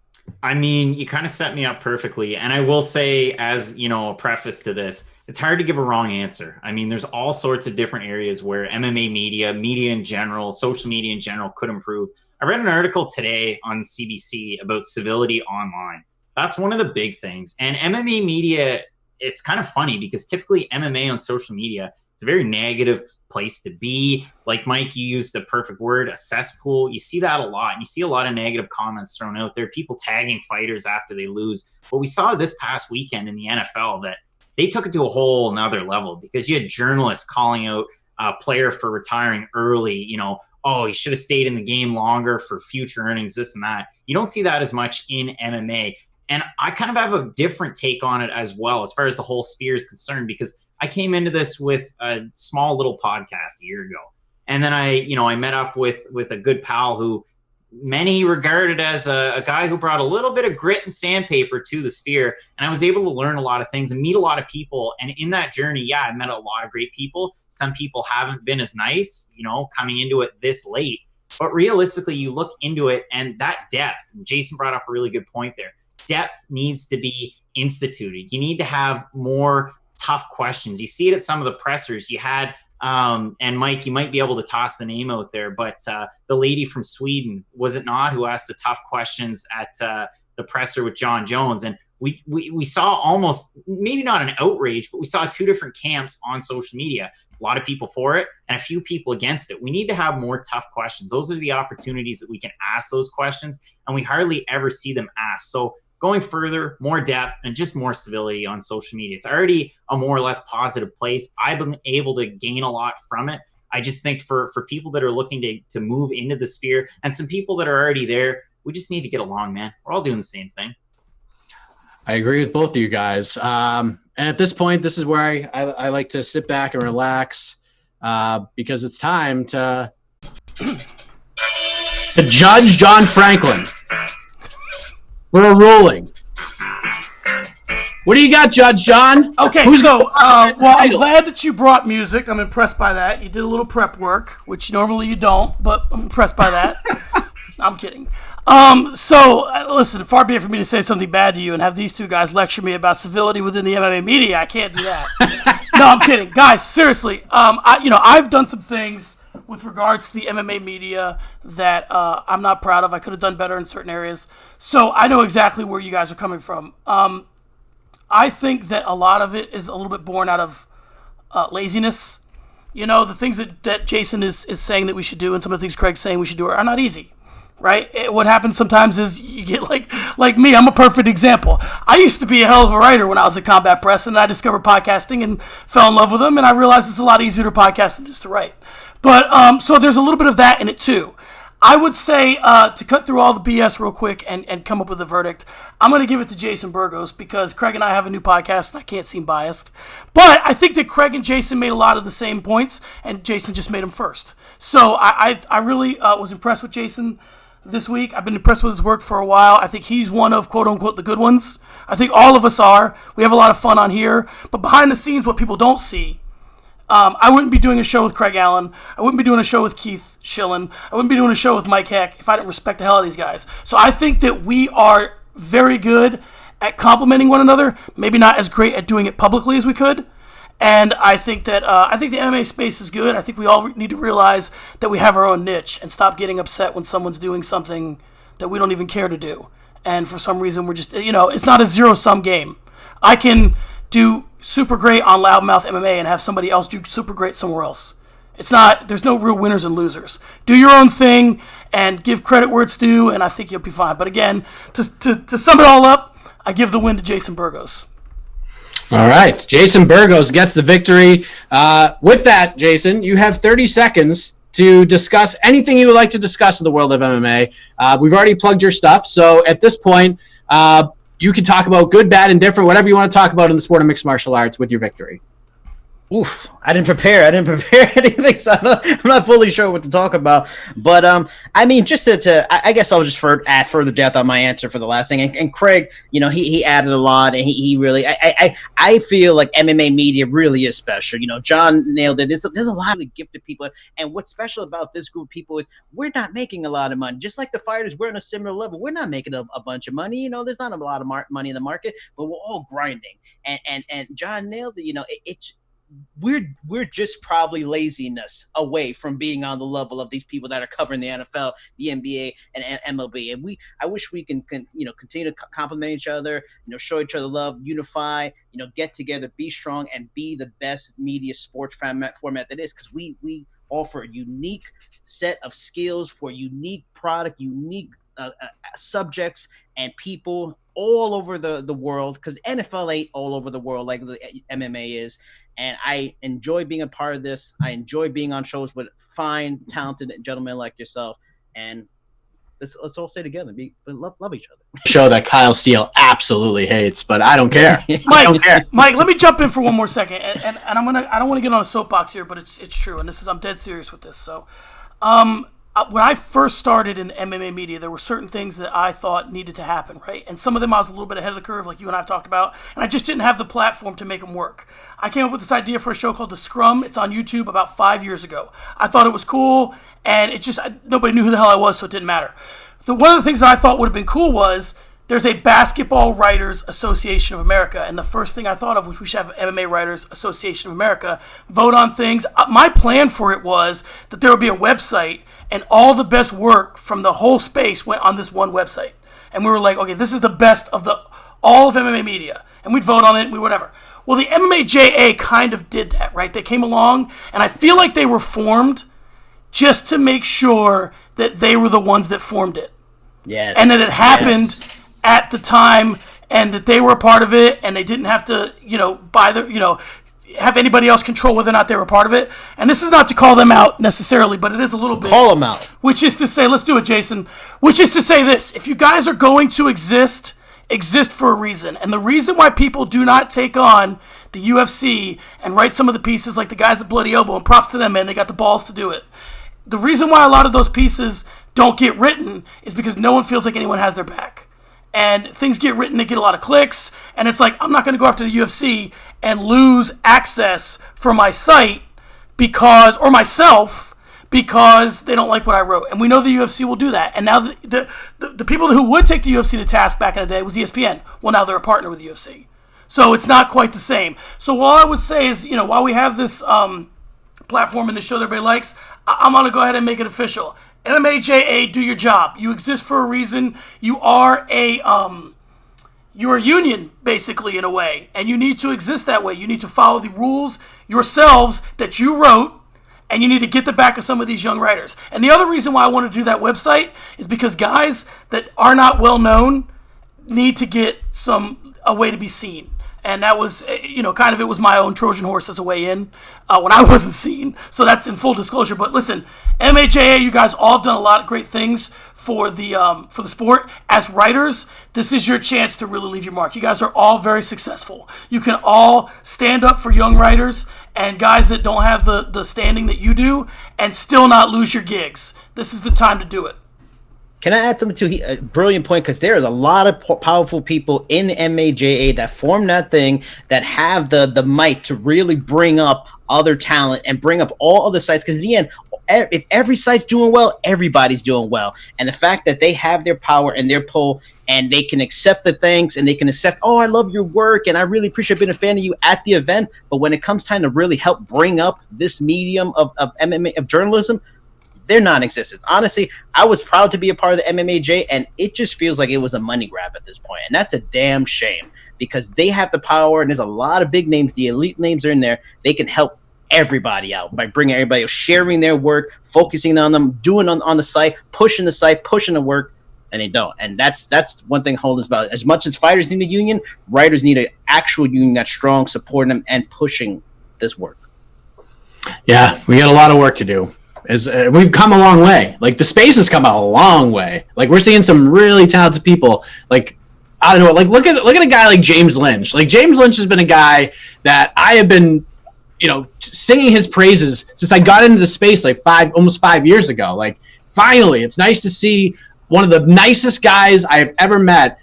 Speaker 4: I mean, you kind of set me up perfectly. And I will say, as a preface to this, it's hard to give a wrong answer. I mean, there's all sorts of different areas where MMA media in general, social media in general could improve. I read an article today on CBC about civility online. That's one of the big things. And MMA media, it's kind of funny because typically MMA on social media, it's a very negative place to be. Like, Mike, you used the perfect word, a cesspool. You see that a lot. And you see a lot of negative comments thrown out there, people tagging fighters after they lose. But we saw this past weekend in the NFL that they took it to a whole nother level, because you had journalists calling out a player for retiring early, he should have stayed in the game longer for future earnings, this and that. You don't see that as much in MMA. And I kind of have a different take on it as well, as far as the whole sphere is concerned, because I came into this with a small little podcast a year ago. And then I met up with a good pal who many regarded as a guy who brought a little bit of grit and sandpaper to the sphere. And I was able to learn a lot of things and meet a lot of people. And in that journey, I met a lot of great people. Some people haven't been as nice, coming into it this late. But realistically, you look into it, and that depth, and Jason brought up a really good point there, depth needs to be instituted. You need to have more tough questions. You see it at some of the pressers. You had, and Mike, you might be able to toss the name out there, but the lady from Sweden, was it not, who asked the tough questions at the presser with John Jones? And we saw almost, maybe not an outrage, but we saw two different camps on social media. A lot of people for it and a few people against it. We need to have more tough questions. Those are the opportunities that we can ask those questions, and we hardly ever see them asked. So going further, more depth, and just more civility on social media. It's already a more or less positive place. I've been able to gain a lot from it. I just think for people that are looking to move into the sphere, and some people that are already there, we just need to get along, man. We're all doing the same thing.
Speaker 1: I agree with both of you guys. And at this point, this is where I like to sit back and relax, because it's time to judge John Franklin. We're ruling. What do you got, Judge John?
Speaker 6: Okay, well, I'm glad that you brought music. I'm impressed by that. You did a little prep work, which normally you don't, but I'm impressed by that. I'm kidding. Listen, far be it for me to say something bad to you and have these two guys lecture me about civility within the MMA media. I can't do that. No, I'm kidding. Guys, seriously, I've done some things with regards to the MMA media that I'm not proud of. I could have done better in certain areas. So I know exactly where you guys are coming from. I think that a lot of it is a little bit born out of laziness. The things that Jason is saying that we should do, and some of the things Craig's saying we should do are not easy, right? What happens sometimes is you get like me. I'm a perfect example. I used to be a hell of a writer when I was at Combat Press, and I discovered podcasting and fell in love with them, and I realized it's a lot easier to podcast than just to write. But so there's a little bit of that in it too. I would say to cut through all the BS real quick and come up with a verdict, I'm going to give it to Jason Burgos, because Craig and I have a new podcast and I can't seem biased. But I think that Craig and Jason made a lot of the same points, and Jason just made them first. So I really was impressed with Jason this week. I've been impressed with his work for a while. I think he's one of, quote unquote, the good ones. I think all of us are. We have a lot of fun on here. But behind the scenes, what people don't see, I wouldn't be doing a show with Craig Allen. I wouldn't be doing a show with Keith Schillen. I wouldn't be doing a show with Mike Heck if I didn't respect the hell out of these guys. So I think that we are very good at complimenting one another. Maybe not as great at doing it publicly as we could. And I think that the MMA space is good. I think we all need to realize that we have our own niche and stop getting upset when someone's doing something that we don't even care to do. And for some reason, we're just, it's not a zero-sum game. I can do super great on Loudmouth MMA and have somebody else do super great somewhere else. There's no real winners and losers. Do your own thing and give credit where it's due, and I think you'll be fine. But again, to sum it all up, I give the win to Jason Burgos.
Speaker 1: All right. Jason Burgos gets the victory. With that, Jason, you have 30 seconds to discuss anything you would like to discuss in the world of MMA. We've already plugged your stuff. So at this point, you can talk about good, bad, and different, whatever you want to talk about in the sport of mixed martial arts with your victory.
Speaker 5: Oof, I didn't prepare anything, so I'm not fully sure what to talk about. But I mean, just I guess I'll just add further depth on my answer for the last thing. And Craig, you know, he added a lot, and he really, I feel like MMA media really is special. You know, John nailed it. There's a lot of gifted people, and what's special about this group of people is we're not making a lot of money. Just like the fighters, we're on a similar level. We're not making a bunch of money. You know, there's not a lot of money in the market, but we're all grinding. And John nailed it. You know, we're just probably laziness away from being on the level of these people that are covering the NFL, the NBA, and MLB. And I wish we can continue to compliment each other, you know, show each other love, unify, you know, get together, be strong, and be the best media sports format that is, because we offer a unique set of skills for unique product, unique subjects and people all over the world, because NFL ain't all over the world like the MMA is. And I enjoy being a part of this. I enjoy being on shows with fine, talented gentlemen like yourself. And let's all stay together. Love each other.
Speaker 1: Show that Kyle Steele absolutely hates, but I don't care.
Speaker 6: Mike, let me jump in for one more second. And I don't want to get on a soapbox here, but it's true. And I'm dead serious with this. So, when I first started in MMA media, there were certain things that I thought needed to happen, right? And some of them I was a little bit ahead of the curve, like you and I have talked about, and I just didn't have the platform to make them work. I came up with this idea for a show called The Scrum. It's on YouTube about 5 years ago. I thought it was cool, and nobody knew who the hell I was, so it didn't matter. One of the things that I thought would have been cool was there's a Basketball Writers Association of America, and the first thing I thought of was we should have MMA Writers Association of America vote on things. My plan for it was that there would be a website, and all the best work from the whole space went on this one website. And we were like, okay, this is the best of all of MMA media. And we'd vote on it, and whatever. Well, the MMA-JA kind of did that, right? They came along, and I feel like they were formed just to make sure that they were the ones that formed it.
Speaker 5: Yes.
Speaker 6: And that it happened at the time, and that they were a part of it, and they didn't have to, have anybody else control whether or not they were part of it. And this is not to call them out necessarily, but it is a little bit.
Speaker 5: Call them out.
Speaker 6: Which is to say, let's do it, Jason. Which is to say this: if you guys are going to exist for a reason. And the reason why people do not take on the UFC and write some of the pieces like the guys at Bloody Elbow, and props to them, man, they got the balls to do it. The reason why a lot of those pieces don't get written is because no one feels like anyone has their back. And things get written, they get a lot of clicks, and it's like, I'm not going to go after the UFC and lose access for my site or myself because they don't like what I wrote. And we know the UFC will do that. And now the people who would take the UFC to task back in the day was ESPN. Well, now they're a partner with the UFC. So it's not quite the same. So all I would say is, while we have this platform and the show that everybody likes, I'm going to go ahead and make it official. MMA-JA, do your job. You exist for a reason. You are you're a union, basically, in a way, and you need to exist that way. You need to follow the rules yourselves that you wrote, and you need to get the back of some of these young writers. And the other reason why I want to do that website is because guys that are not well known need to get a way to be seen. And that was, kind of, it was my own Trojan horse as a way in when I wasn't seen. So that's in full disclosure. But listen, MHAA, you guys all have done a lot of great things for the sport. As writers, this is your chance to really leave your mark. You guys are all very successful. You can all stand up for young writers and guys that don't have the standing that you do and still not lose your gigs. This is the time to do it.
Speaker 5: Can I add something to a brilliant point? Because there is a lot of powerful people in the MAJA that form that thing, that have the might to really bring up other talent and bring up all other sites. Because in the end, if every site's doing well, everybody's doing well. And the fact that they have their power and their pull, and they can accept the thanks, and they can accept, oh, I love your work, and I really appreciate being a fan of you at the event. But when it comes time to really help bring up this medium of MMA, of journalism, they're non-existent. Honestly, I was proud to be a part of the MMAJ, and it just feels like it was a money grab at this point, and that's a damn shame. because they have the power, and there's a lot of big names. The elite names are in there. They can help everybody out by bringing everybody, sharing their work, focusing on them, doing on the site, pushing the work, and they don't. And that's one thing holding us about. As much as fighters need a union, writers need an actual union that's strong, supporting them and pushing this work.
Speaker 1: Yeah, we got a lot of work to do. We've come a long way. Like, the space has come a long way. Like, we're seeing some really talented people. Like, I don't know. Like, look at a guy like James Lynch. Like, James Lynch has been a guy that I have been, singing his praises since I got into the space like almost 5 years ago. Like, finally, it's nice to see one of the nicest guys I have ever met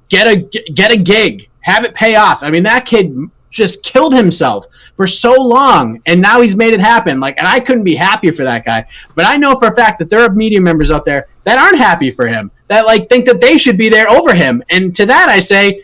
Speaker 1: get a gig, have it pay off. I mean, that kid just killed himself for so long, and now he's made it happen. Like, and I couldn't be happier for that guy. But I know for a fact that there are media members out there that aren't happy for him, that like think that they should be there over him. And to that I say,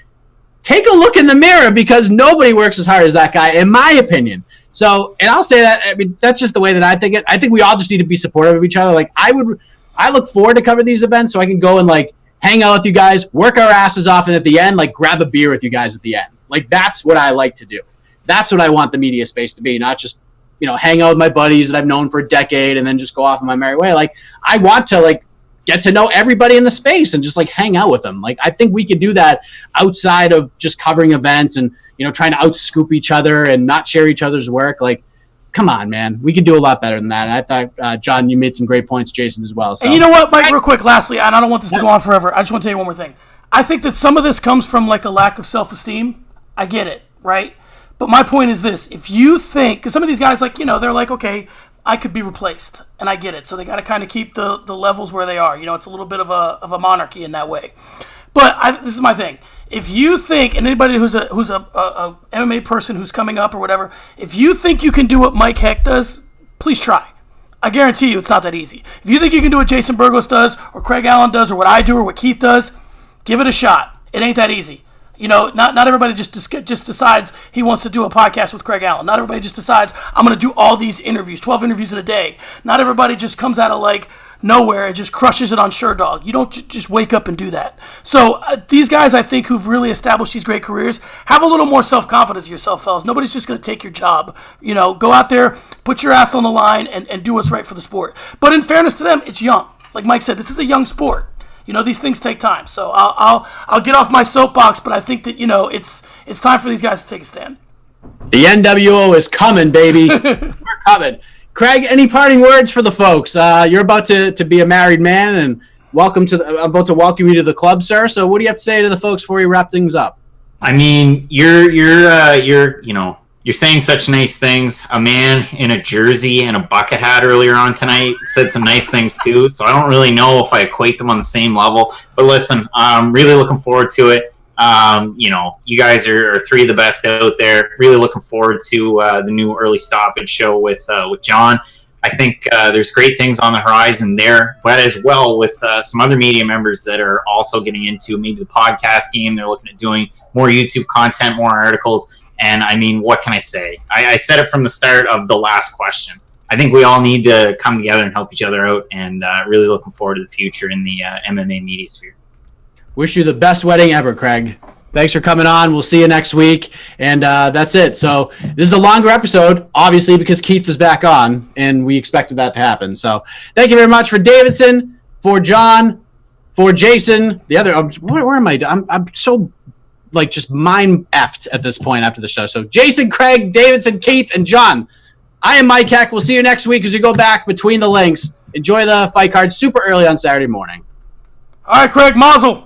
Speaker 1: take a look in the mirror, because nobody works as hard as that guy, in my opinion. So, and I'll say that, I mean, that's just the way that I think it. I think we all just need to be supportive of each other. Like, I look forward to cover these events so I can go and like hang out with you guys, work our asses off, and at the end, like, grab a beer with you guys at the end. Like, that's what I like to do. That's what I want the media space to be, not just, hang out with my buddies that I've known for a decade and then just go off on my merry way. Like, I want to, like, get to know everybody in the space and just, like, hang out with them. Like, I think we could do that outside of just covering events and, trying to outscoop each other and not share each other's work. Like, come on, man. We could do a lot better than that. And I thought, John, you made some great points, Jason, as well. So.
Speaker 6: And you know what, Mike, real quick, lastly, and I don't want this to go on forever. I just want to tell you one more thing. I think that some of this comes from, like, a lack of self-esteem. I get it, right? But my point is this. If you think, because some of these guys, like, they're like, okay, I could be replaced, and I get it. So they got to kind of keep the levels where they are. It's a little bit of a monarchy in that way. But this is my thing. If you think, and anybody who's a MMA person who's coming up or whatever, if you think you can do what Mike Heck does, please try. I guarantee you it's not that easy. If you think you can do what Jason Burgos does, or Craig Allen does, or what I do, or what Keith does, give it a shot. It ain't that easy. Not everybody just decides he wants to do a podcast with Craig Allen. Not everybody just decides, I'm going to do all these interviews, 12 interviews in a day. Not everybody just comes out of, like, nowhere and just crushes it on Sherdog. You don't just wake up and do that. So these guys, I think, who've really established these great careers, have a little more self-confidence in yourself, fellas. Nobody's just going to take your job. Go out there, put your ass on the line, and do what's right for the sport. But in fairness to them, it's young. Like Mike said, this is a young sport. These things take time. So I'll get off my soapbox, but I think that, it's time for these guys to take a stand.
Speaker 1: The NWO is coming, baby. We're coming. Craig, any parting words for the folks? You're about to be a married man, and I'm about to welcome you to the club, sir. So what do you have to say to the folks before you wrap things up?
Speaker 4: I mean, you're saying such nice things. A man in a jersey and a bucket hat earlier on tonight said some nice things too. So I don't really know if I equate them on the same level. But listen, I'm really looking forward to it. You guys are three of the best out there. Really looking forward to the new early stoppage show with John. I think there's great things on the horizon there, but as well with some other media members that are also getting into maybe the podcast game. They're looking at doing more YouTube content, more articles. And I mean, what can I say? I said it from the start of the last question. I think we all need to come together and help each other out, and really looking forward to the future in the MMA media sphere.
Speaker 1: Wish you the best wedding ever, Craig. Thanks for coming on. We'll see you next week. And that's it. So this is a longer episode, obviously, because Keith was back on, and we expected that to happen. So thank you very much for Davidson, for John, for Jason. The other, where am I? I'm so just mind effed at this point after the show. So Jason, Craig, Davidson, Keith, and John. I am Mike Heck. We'll see you next week as we go back between the links. Enjoy the fight card super early on Saturday morning.
Speaker 6: All right, Craig, mazel.